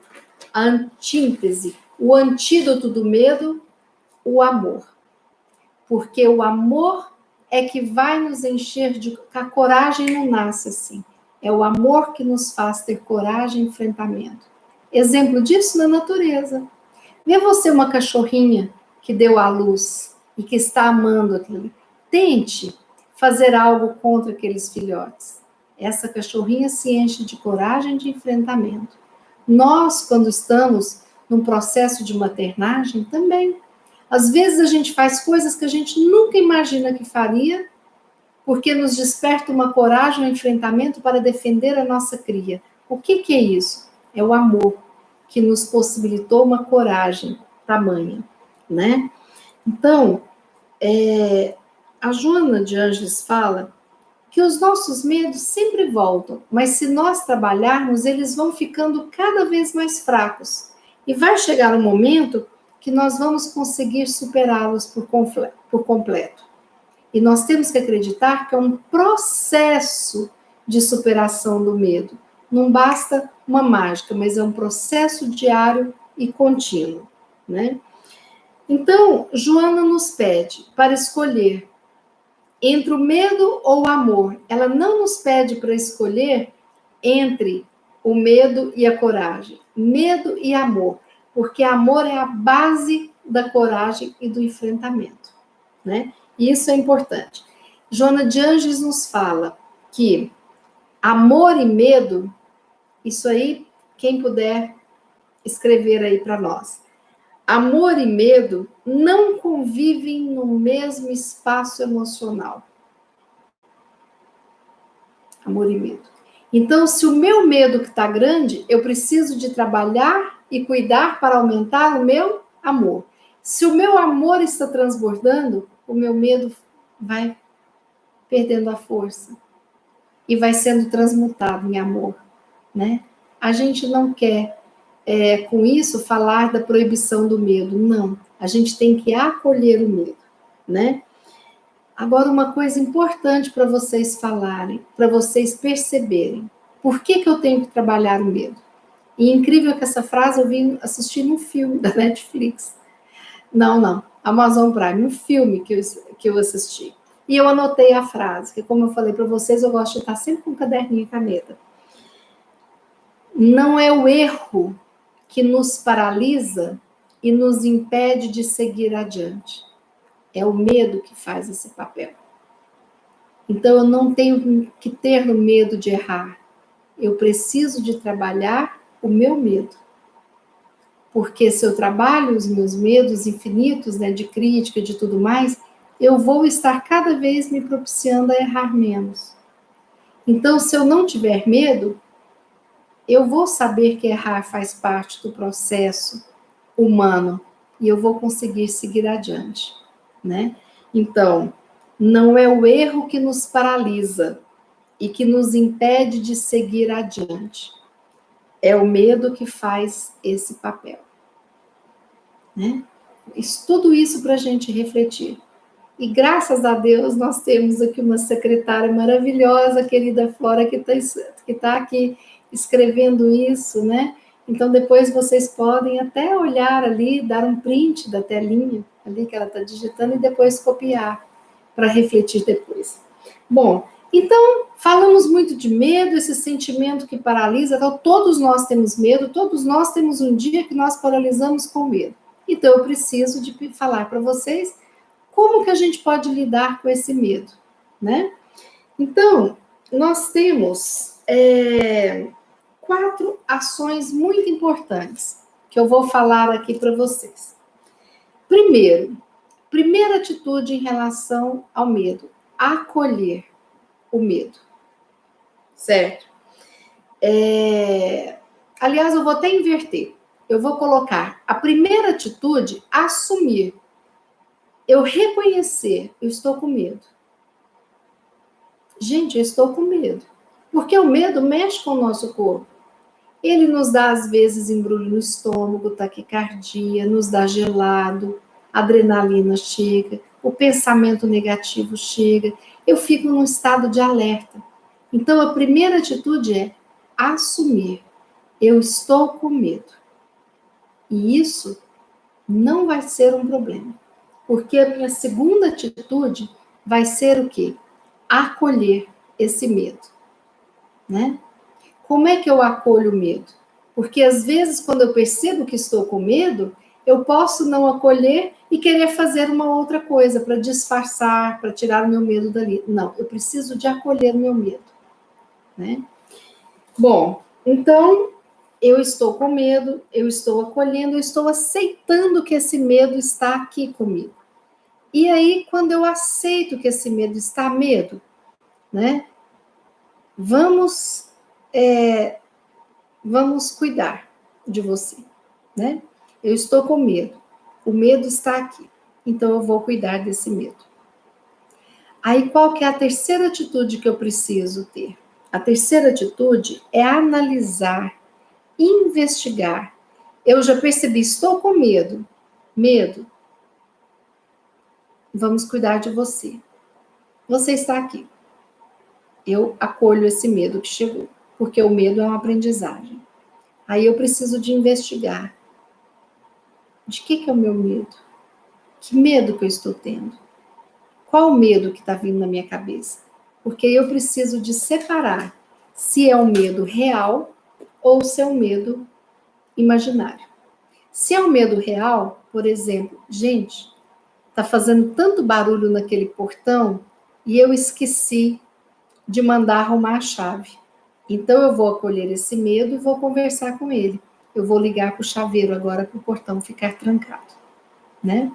a antítese, o antídoto do medo, o amor. Porque o amor é que vai nos encher de... A coragem não nasce assim. É o amor que nos faz ter coragem e enfrentamento. Exemplo disso na natureza. Vê você uma cachorrinha que deu à luz e que está amando aquilo. Tente fazer algo contra aqueles filhotes. Essa cachorrinha se enche de coragem e de enfrentamento. Nós, quando estamos num processo de maternagem, também. Às vezes a gente faz coisas que a gente nunca imagina que faria, porque nos desperta uma coragem, um enfrentamento para defender a nossa cria. O que é isso? É o amor que nos possibilitou uma coragem tamanha, né? Então, a Joana de Ângeles fala que os nossos medos sempre voltam, mas se nós trabalharmos, eles vão ficando cada vez mais fracos. E vai chegar um momento que nós vamos conseguir superá-los por completo. E nós temos que acreditar que é um processo de superação do medo. Não basta uma mágica, mas é um processo diário e contínuo, né? Então, Joana nos pede para escolher entre o medo ou o amor. Ela não nos pede para escolher entre o medo e a coragem. Medo e amor, porque amor é a base da coragem e do enfrentamento, né? E isso é importante. Joana de Ângeles nos fala que amor e medo, isso aí, quem puder escrever aí para nós. Amor e medo não convivem no mesmo espaço emocional. Amor e medo. Então, se o meu medo que está grande, eu preciso de trabalhar e cuidar para aumentar o meu amor. Se o meu amor está transbordando, o meu medo vai perdendo a força e vai sendo transmutado em amor, né? A gente não quer, com isso, falar da proibição do medo, não. A gente tem que acolher o medo, né? Agora, uma coisa importante para vocês falarem, para vocês perceberem, por que eu tenho que trabalhar o medo? E incrível que essa frase eu vim assistir num filme da Netflix. Não, Amazon Prime, um filme que eu assisti. E eu anotei a frase, que como eu falei para vocês, eu gosto de estar sempre com um caderninho e caneta. Não é o erro que nos paralisa e nos impede de seguir adiante. É o medo que faz esse papel. Então, eu não tenho que ter medo de errar. Eu preciso de trabalhar o meu medo. Porque se eu trabalho os meus medos infinitos, né, de crítica, de tudo mais, eu vou estar cada vez me propiciando a errar menos. Então, se eu não tiver medo, eu vou saber que errar faz parte do processo humano e eu vou conseguir seguir adiante, né? Então, não é o erro que nos paralisa e que nos impede de seguir adiante. É o medo que faz esse papel, né? Tudo isso para a gente refletir. E graças a Deus nós temos aqui uma secretária maravilhosa, querida Flora, que tá aqui escrevendo isso, né? Então depois vocês podem até olhar ali, dar um print da telinha ali que ela está digitando e depois copiar para refletir depois. Bom, então falamos muito de medo, esse sentimento que paralisa. Então, todos nós temos medo, todos nós temos um dia que nós paralisamos com medo. Então eu preciso de falar para vocês como que a gente pode lidar com esse medo, né? Então, nós temos 4 ações muito importantes que eu vou falar aqui para vocês. Primeira atitude em relação ao medo, acolher o medo, certo? Aliás, eu vou até inverter. Eu vou colocar a primeira atitude, assumir. Eu reconhecer, eu estou com medo. Gente, eu estou com medo. Porque o medo mexe com o nosso corpo. Ele nos dá, às vezes, embrulho no estômago, taquicardia, nos dá gelado, adrenalina chega, o pensamento negativo chega. Eu fico num estado de alerta. Então, a primeira atitude é assumir. Eu estou com medo. E isso não vai ser um problema. Porque a minha segunda atitude vai ser o quê? Acolher esse medo, né? Como é que eu acolho o medo? Porque às vezes, quando eu percebo que estou com medo, eu posso não acolher e querer fazer uma outra coisa para disfarçar, para tirar o meu medo dali. Não, eu preciso de acolher o meu medo, né? Bom, então eu estou com medo, eu estou acolhendo, eu estou aceitando que esse medo está aqui comigo. E aí, quando eu aceito que esse medo está, né? Vamos vamos cuidar de você, né? Eu estou com medo. O medo está aqui. Então eu vou cuidar desse medo. Aí qual que é a terceira atitude que eu preciso ter? A terceira atitude é analisar, investigar. Eu já percebi, estou com medo. Medo. Vamos cuidar de você. Você está aqui. Eu acolho esse medo que chegou, porque o medo é uma aprendizagem. Aí eu preciso de investigar. De que é o meu medo? Que medo que eu estou tendo? Qual o medo que está vindo na minha cabeça? Porque eu preciso de separar se é um medo real ou se é um medo imaginário. Se é um medo real, por exemplo, gente, está fazendo tanto barulho naquele portão e eu esqueci de mandar arrumar a chave. Então eu vou acolher esse medo e vou conversar com ele. Eu vou ligar para o chaveiro agora para o portão ficar trancado, né?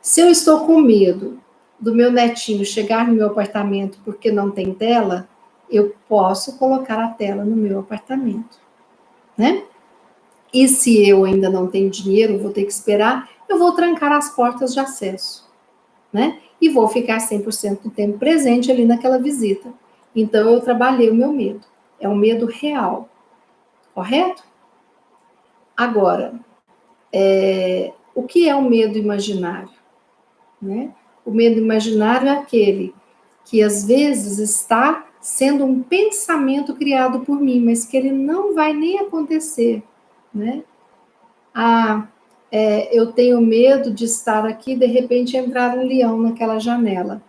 Se eu estou com medo do meu netinho chegar no meu apartamento porque não tem tela, eu posso colocar a tela no meu apartamento, né? E se eu ainda não tenho dinheiro, vou ter que esperar, eu vou trancar as portas de acesso, né? E vou ficar 100% do tempo presente ali naquela visita. Então eu trabalhei o meu medo. É um medo real, correto? Agora, o que é o medo imaginário? Né? O medo imaginário é aquele que às vezes está sendo um pensamento criado por mim, mas que ele não vai nem acontecer, né? Eu tenho medo de estar aqui e de repente entrar um leão naquela janela.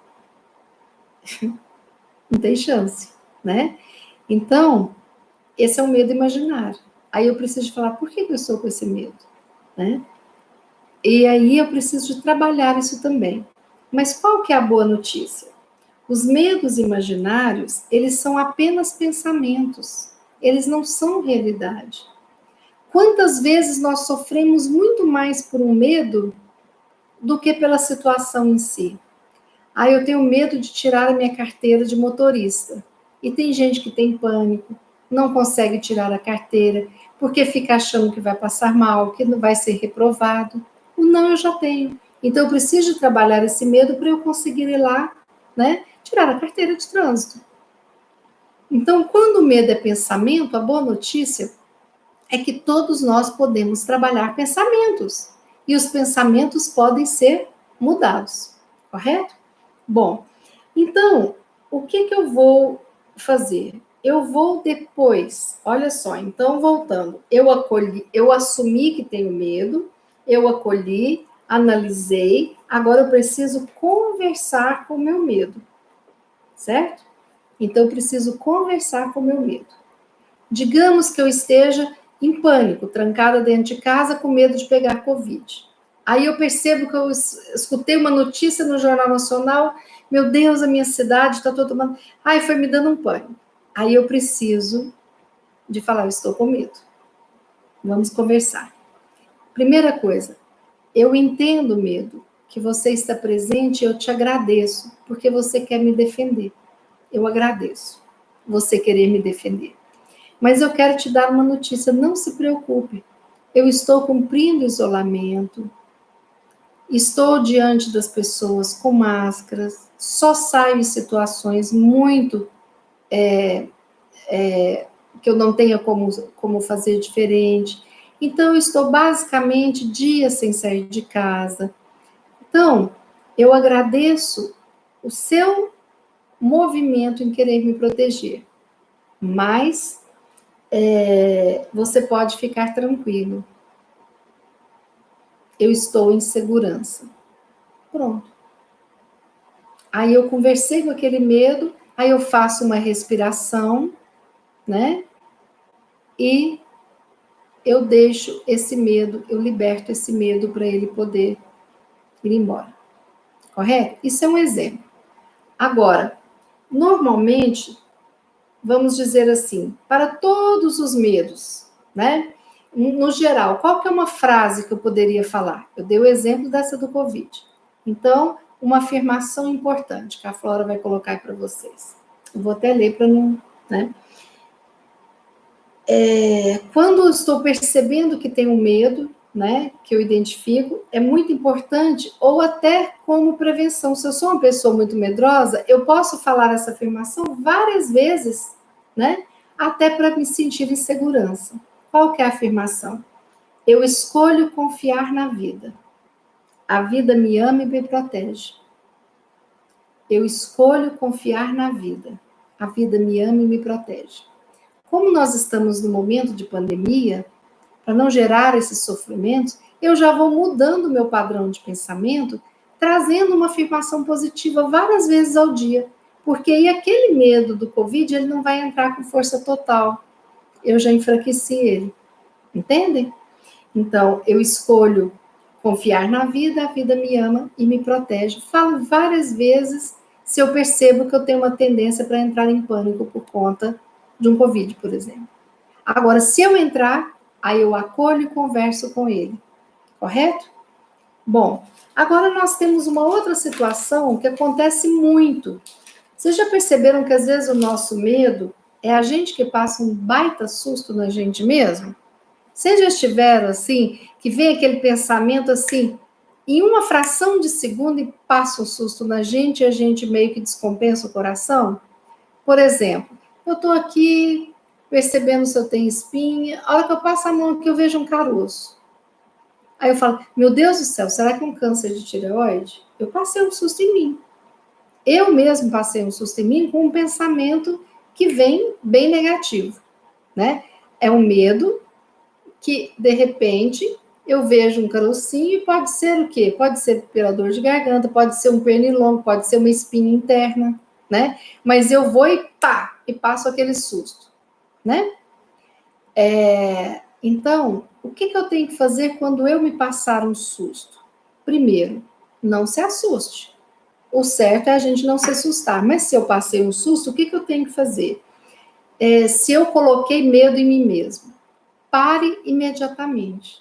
Não tem chance, né? Então, esse é um medo imaginário. Aí eu preciso de falar, por que eu estou com esse medo, né? E aí eu preciso de trabalhar isso também. Mas qual que é a boa notícia? Os medos imaginários, eles são apenas pensamentos, eles não são realidade. Quantas vezes nós sofremos muito mais por um medo do que pela situação em si? Ah, eu tenho medo de tirar a minha carteira de motorista. E tem gente que tem pânico, não consegue tirar a carteira, porque fica achando que vai passar mal, que não vai ser reprovado. O não eu já tenho. Então eu preciso trabalhar esse medo para eu conseguir ir lá, né, tirar a carteira de trânsito. Então, quando o medo é pensamento, a boa notícia é que todos nós podemos trabalhar pensamentos. E os pensamentos podem ser mudados, correto? Bom, então, o que eu vou fazer? Eu vou depois, olha só, então voltando, eu assumi que tenho medo, eu acolhi, analisei, agora eu preciso conversar com o meu medo, certo? Então eu preciso conversar com o meu medo. Digamos que eu esteja em pânico, trancada dentro de casa com medo de pegar Covid. Aí eu percebo que eu escutei uma notícia no Jornal Nacional, meu Deus, a minha cidade está toda tomando. Ai, foi me dando um pânico. Aí eu preciso de falar, eu estou com medo. Vamos conversar. Primeira coisa, eu entendo o medo, que você está presente, eu te agradeço, porque você quer me defender. Eu agradeço você querer me defender. Mas eu quero te dar uma notícia, não se preocupe. Eu estou cumprindo isolamento, estou diante das pessoas com máscaras, só saio em situações muito que eu não tenha como fazer diferente. Então, eu estou basicamente dias sem sair de casa. Então, eu agradeço o seu movimento em querer me proteger. Mas você pode ficar tranquilo. Eu estou em segurança. Pronto. Aí eu conversei com aquele medo, aí eu faço uma respiração, né? E eu deixo esse medo, eu liberto esse medo para ele poder ir embora. Correto? Isso é um exemplo. Agora, normalmente, vamos dizer assim, para todos os medos, né? No geral, qual que é uma frase que eu poderia falar? Eu dei o exemplo dessa do Covid. Então, uma afirmação importante que a Flora vai colocar aí para vocês. Eu vou até ler para não, né? Quando eu estou percebendo que tenho medo, né, que eu identifico, é muito importante, ou até como prevenção. Se eu sou uma pessoa muito medrosa, eu posso falar essa afirmação várias vezes, né, até para me sentir em segurança. Qual que é a afirmação? Eu escolho confiar na vida. A vida me ama e me protege. Eu escolho confiar na vida. A vida me ama e me protege. Como nós estamos no momento de pandemia, para não gerar esses sofrimentos, eu já vou mudando o meu padrão de pensamento, trazendo uma afirmação positiva várias vezes ao dia, porque aí aquele medo do Covid, ele não vai entrar com força total. Eu já enfraqueci ele. Entendem? Então, eu escolho confiar na vida, a vida me ama e me protege. Falo várias vezes se eu percebo que eu tenho uma tendência para entrar em pânico por conta de um Covid, por exemplo. Agora, se eu entrar, aí eu acolho e converso com ele. Correto? Bom, agora nós temos uma outra situação que acontece muito. Vocês já perceberam que às vezes o nosso medo é a gente que passa um baita susto na gente mesmo? Vocês já estiveram assim, que vem aquele pensamento assim, em uma fração de segundo e passa um susto na gente e a gente meio que descompensa o coração? Por exemplo, eu estou aqui percebendo se eu tenho espinha, a hora que eu passo a mão aqui eu vejo um caroço. Aí eu falo, meu Deus do céu, será que é um câncer de tireoide? Eu passei um susto em mim. Eu mesmo passei um susto em mim com um pensamento que vem bem negativo, né? É um medo que, de repente, eu vejo um carocinho e pode ser o quê? Pode ser pela dor de garganta, pode ser um pernilongo, pode ser uma espinha interna, né? Mas eu vou e pá, e passo aquele susto, né? Então, o que eu tenho que fazer quando eu me passar um susto? Primeiro, não se assuste. O certo é a gente não se assustar. Mas se eu passei um susto, o que eu tenho que fazer? Se eu coloquei medo em mim mesmo, pare imediatamente.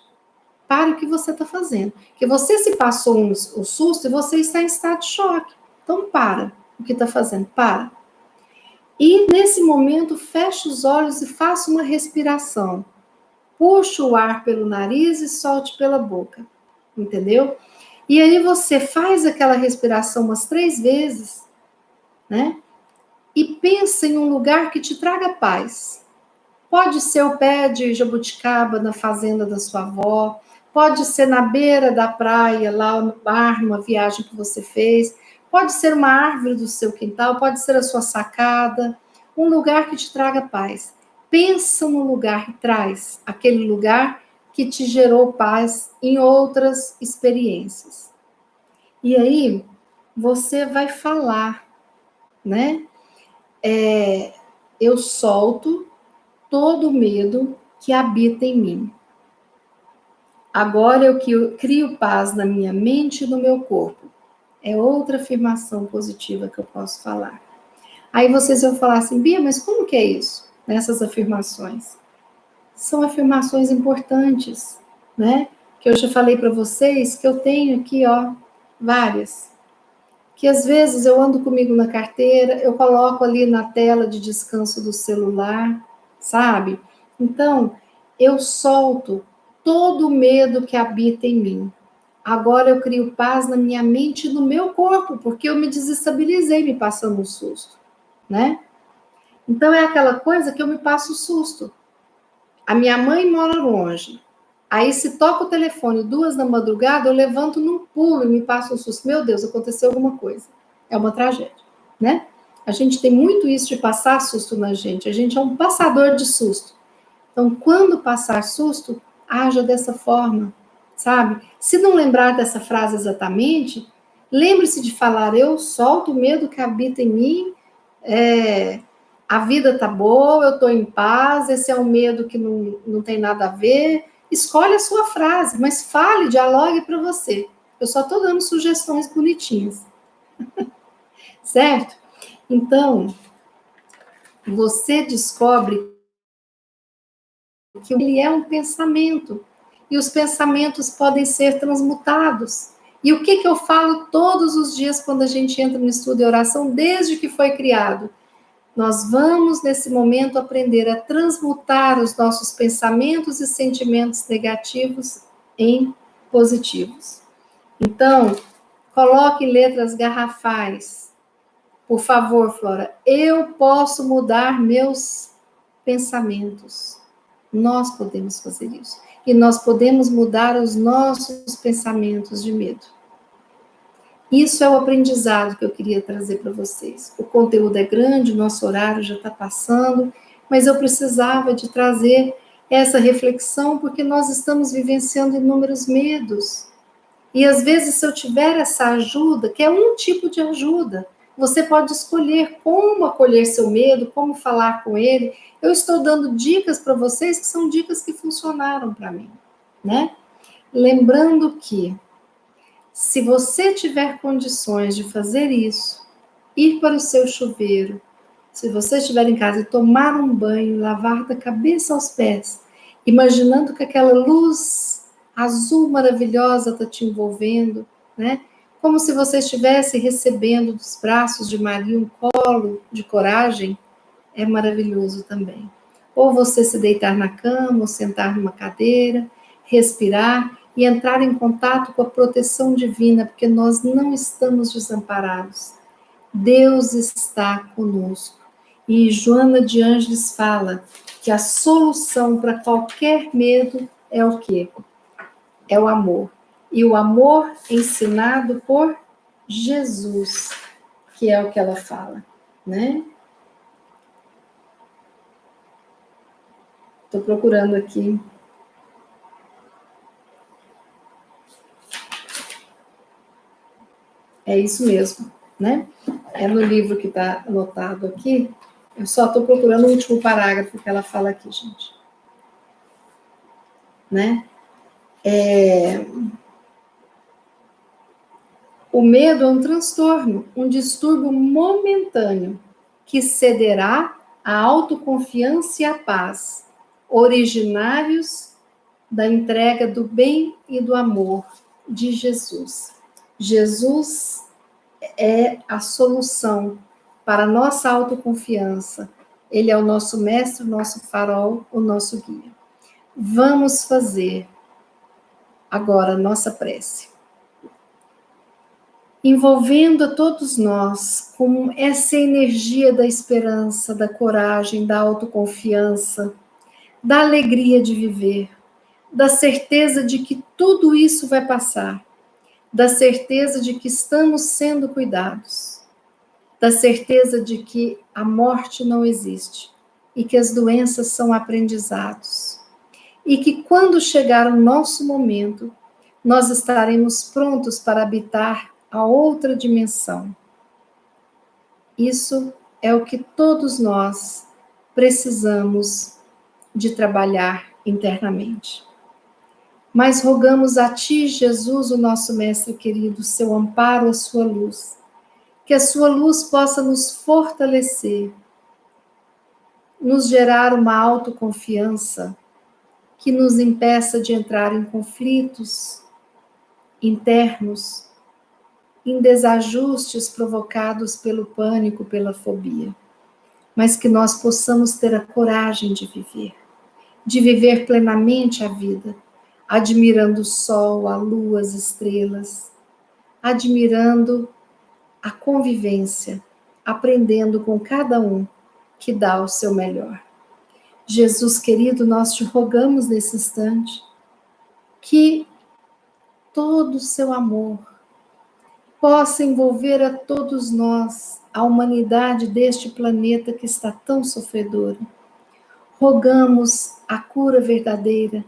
Pare o que você está fazendo. Porque você se passou um susto e você está em estado de choque. Então, para o que está fazendo. Para. E, nesse momento, feche os olhos e faça uma respiração. Puxe o ar pelo nariz e solte pela boca. Entendeu? E aí você faz aquela respiração umas 3 vezes, né? E pensa em um lugar que te traga paz. Pode ser o pé de jabuticaba na fazenda da sua avó, pode ser na beira da praia, lá no mar, numa viagem que você fez, pode ser uma árvore do seu quintal, pode ser a sua sacada, um lugar que te traga paz. Pensa no lugar e traz aquele lugar que te gerou paz em outras experiências. E aí, você vai falar, né? Eu solto todo o medo que habita em mim. Agora eu crio paz na minha mente e no meu corpo. É outra afirmação positiva que eu posso falar. Aí vocês vão falar assim, Bia, mas como que é isso? Nessas afirmações. São afirmações importantes, né? Que eu já falei para vocês que eu tenho aqui, ó, várias. Que às vezes eu ando comigo na carteira, eu coloco ali na tela de descanso do celular, sabe? Então, eu solto todo o medo que habita em mim. Agora eu crio paz na minha mente e no meu corpo, porque eu me desestabilizei me passando um susto, né? Então é aquela coisa que eu me passo susto. A minha mãe mora longe. Aí se toca o telefone 2 da madrugada, eu levanto num pulo e me passo um susto. Meu Deus, aconteceu alguma coisa. É uma tragédia, né? A gente tem muito isso de passar susto na gente. A gente é um passador de susto. Então, quando passar susto, haja dessa forma, sabe? Se não lembrar dessa frase exatamente, lembre-se de falar: eu solto o medo que habita em mim, a vida tá boa, eu tô em paz, esse é um medo que não tem nada a ver. Escolhe a sua frase, mas fale, dialogue para você. Eu só estou dando sugestões bonitinhas, certo? Então, você descobre que ele é um pensamento, e os pensamentos podem ser transmutados. E o que eu falo todos os dias quando a gente entra no estudo e oração, desde que foi criado? Nós vamos, nesse momento, aprender a transmutar os nossos pensamentos e sentimentos negativos em positivos. Então, coloque letras garrafais. Por favor, Flora, eu posso mudar meus pensamentos. Nós podemos fazer isso. E nós podemos mudar os nossos pensamentos de medo. Isso é o aprendizado que eu queria trazer para vocês. O conteúdo é grande, o nosso horário já está passando, mas eu precisava de trazer essa reflexão porque nós estamos vivenciando inúmeros medos. E às vezes, se eu tiver essa ajuda, que é um tipo de ajuda, você pode escolher como acolher seu medo, como falar com ele. Eu estou dando dicas para vocês que são dicas que funcionaram para mim, né? Lembrando que, se você tiver condições de fazer isso, ir para o seu chuveiro, se você estiver em casa e tomar um banho, lavar da cabeça aos pés, imaginando que aquela luz azul maravilhosa está te envolvendo, né? Como se você estivesse recebendo dos braços de Maria um colo de coragem, é maravilhoso também. Ou você se deitar na cama, ou sentar numa cadeira, respirar e entrar em contato com a proteção divina, porque nós não estamos desamparados. Deus está conosco. E Joana de Ângeles fala que a solução para qualquer medo é o quê? É o amor. E o amor ensinado por Jesus, que é o que ela fala, né? Estou procurando aqui. É isso mesmo, né? É no livro que está anotado aqui. Eu só estou procurando o último parágrafo que ela fala aqui, gente. Né? O medo é um transtorno, um distúrbio momentâneo que cederá à autoconfiança e à paz, originários da entrega do bem e do amor de Jesus. Jesus é a solução para a nossa autoconfiança. Ele é o nosso mestre, o nosso farol, o nosso guia. Vamos fazer agora a nossa prece, envolvendo a todos nós com essa energia da esperança, da coragem, da autoconfiança, da alegria de viver, da certeza de que tudo isso vai passar, da certeza de que estamos sendo cuidados, da certeza de que a morte não existe e que as doenças são aprendizados. E que quando chegar o nosso momento, nós estaremos prontos para habitar a outra dimensão. Isso é o que todos nós precisamos de trabalhar internamente. Mas rogamos a Ti, Jesus, o nosso Mestre querido, seu amparo, a sua luz, que a sua luz possa nos fortalecer, nos gerar uma autoconfiança que nos impeça de entrar em conflitos internos, em desajustes provocados pelo pânico, pela fobia, mas que nós possamos ter a coragem de viver plenamente a vida, admirando o sol, a lua, as estrelas, admirando a convivência, aprendendo com cada um que dá o seu melhor. Jesus querido, nós te rogamos nesse instante que todo o seu amor possa envolver a todos nós, a humanidade deste planeta que está tão sofredora. Rogamos a cura verdadeira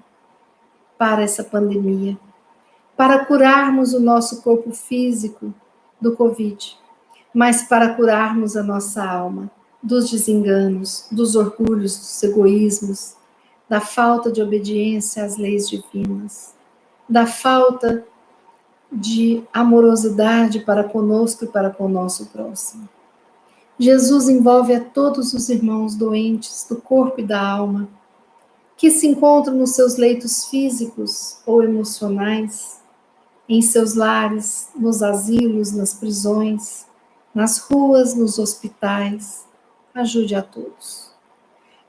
para essa pandemia, para curarmos o nosso corpo físico do Covid, mas para curarmos a nossa alma dos desenganos, dos orgulhos, dos egoísmos, da falta de obediência às leis divinas, da falta de amorosidade para conosco e para com o nosso próximo. Jesus envolve a todos os irmãos doentes do corpo e da alma, que se encontram nos seus leitos físicos ou emocionais, em seus lares, nos asilos, nas prisões, nas ruas, nos hospitais. Ajude a todos.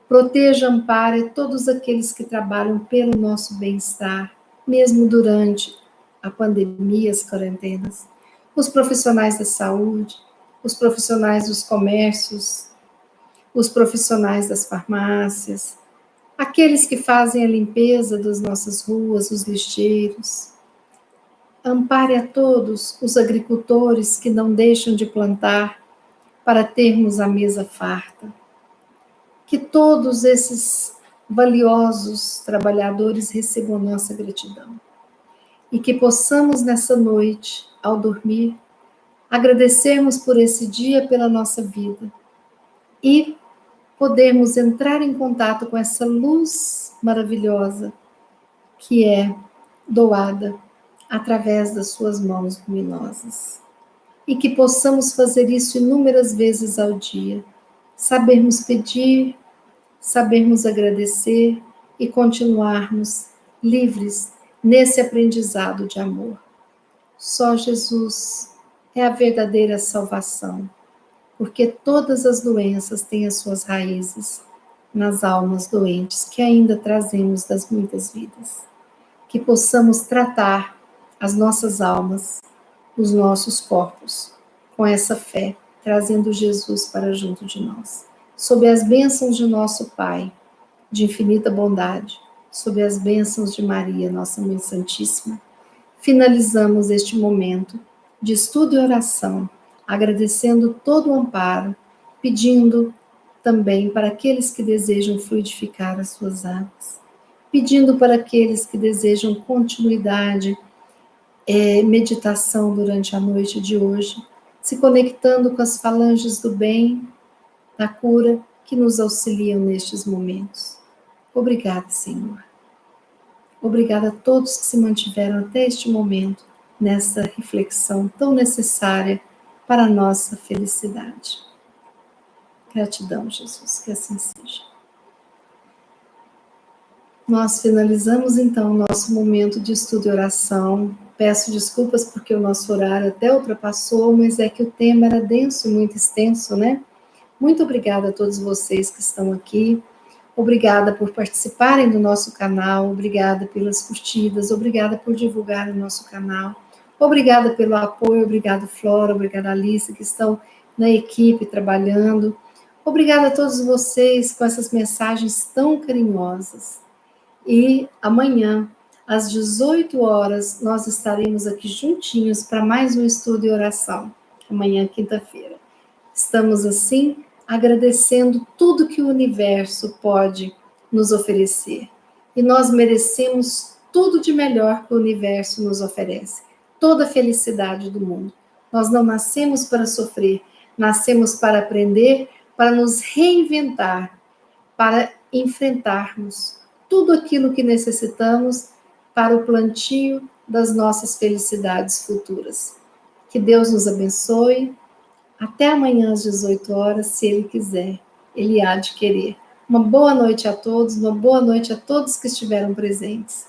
Proteja, ampare todos aqueles que trabalham pelo nosso bem-estar, mesmo durante a pandemia, as quarentenas. Os profissionais da saúde, os profissionais dos comércios, os profissionais das farmácias, aqueles que fazem a limpeza das nossas ruas, os lixeiros. Ampare a todos os agricultores que não deixam de plantar para termos a mesa farta. Que todos esses valiosos trabalhadores recebam nossa gratidão. E que possamos nessa noite, ao dormir, agradecermos por esse dia, pela nossa vida. E podermos entrar em contato com essa luz maravilhosa que é doada através das suas mãos luminosas. E que possamos fazer isso inúmeras vezes ao dia, sabermos pedir, sabermos agradecer e continuarmos livres nesse aprendizado de amor. Só Jesus é a verdadeira salvação, porque todas as doenças têm as suas raízes nas almas doentes que ainda trazemos das muitas vidas. Que possamos tratar as nossas almas, os nossos corpos, com essa fé, trazendo Jesus para junto de nós. Sob as bênçãos de nosso Pai, de infinita bondade, sob as bênçãos de Maria, nossa Mãe Santíssima, finalizamos este momento de estudo e oração, agradecendo todo o amparo, pedindo também para aqueles que desejam fluidificar as suas águas, pedindo para aqueles que desejam continuidade, meditação durante a noite de hoje, se conectando com as falanges do bem, da cura, que nos auxiliam nestes momentos. Obrigada, Senhor. Obrigada a todos que se mantiveram até este momento, nessa reflexão tão necessária para a nossa felicidade. Gratidão, Jesus, que assim seja. Nós finalizamos, então, o nosso momento de estudo e oração. Peço desculpas porque o nosso horário até ultrapassou, mas é que o tema era denso e muito extenso, né? Muito obrigada a todos vocês que estão aqui. Obrigada por participarem do nosso canal, obrigada pelas curtidas, obrigada por divulgar o nosso canal, obrigada pelo apoio, obrigada Flora, obrigada Alice, que estão na equipe trabalhando. Obrigada a todos vocês com essas mensagens tão carinhosas. E amanhã, às 18 horas, nós estaremos aqui juntinhos para mais um estudo e oração. Amanhã, quinta-feira. Estamos, assim, agradecendo tudo que o universo pode nos oferecer. E nós merecemos tudo de melhor que o universo nos oferece. Toda a felicidade do mundo. Nós não nascemos para sofrer, nascemos para aprender, para nos reinventar, para enfrentarmos tudo aquilo que necessitamos para o plantio das nossas felicidades futuras. Que Deus nos abençoe. Até amanhã às 18 horas, se Ele quiser. Ele há de querer. Uma boa noite a todos, uma boa noite a todos que estiveram presentes.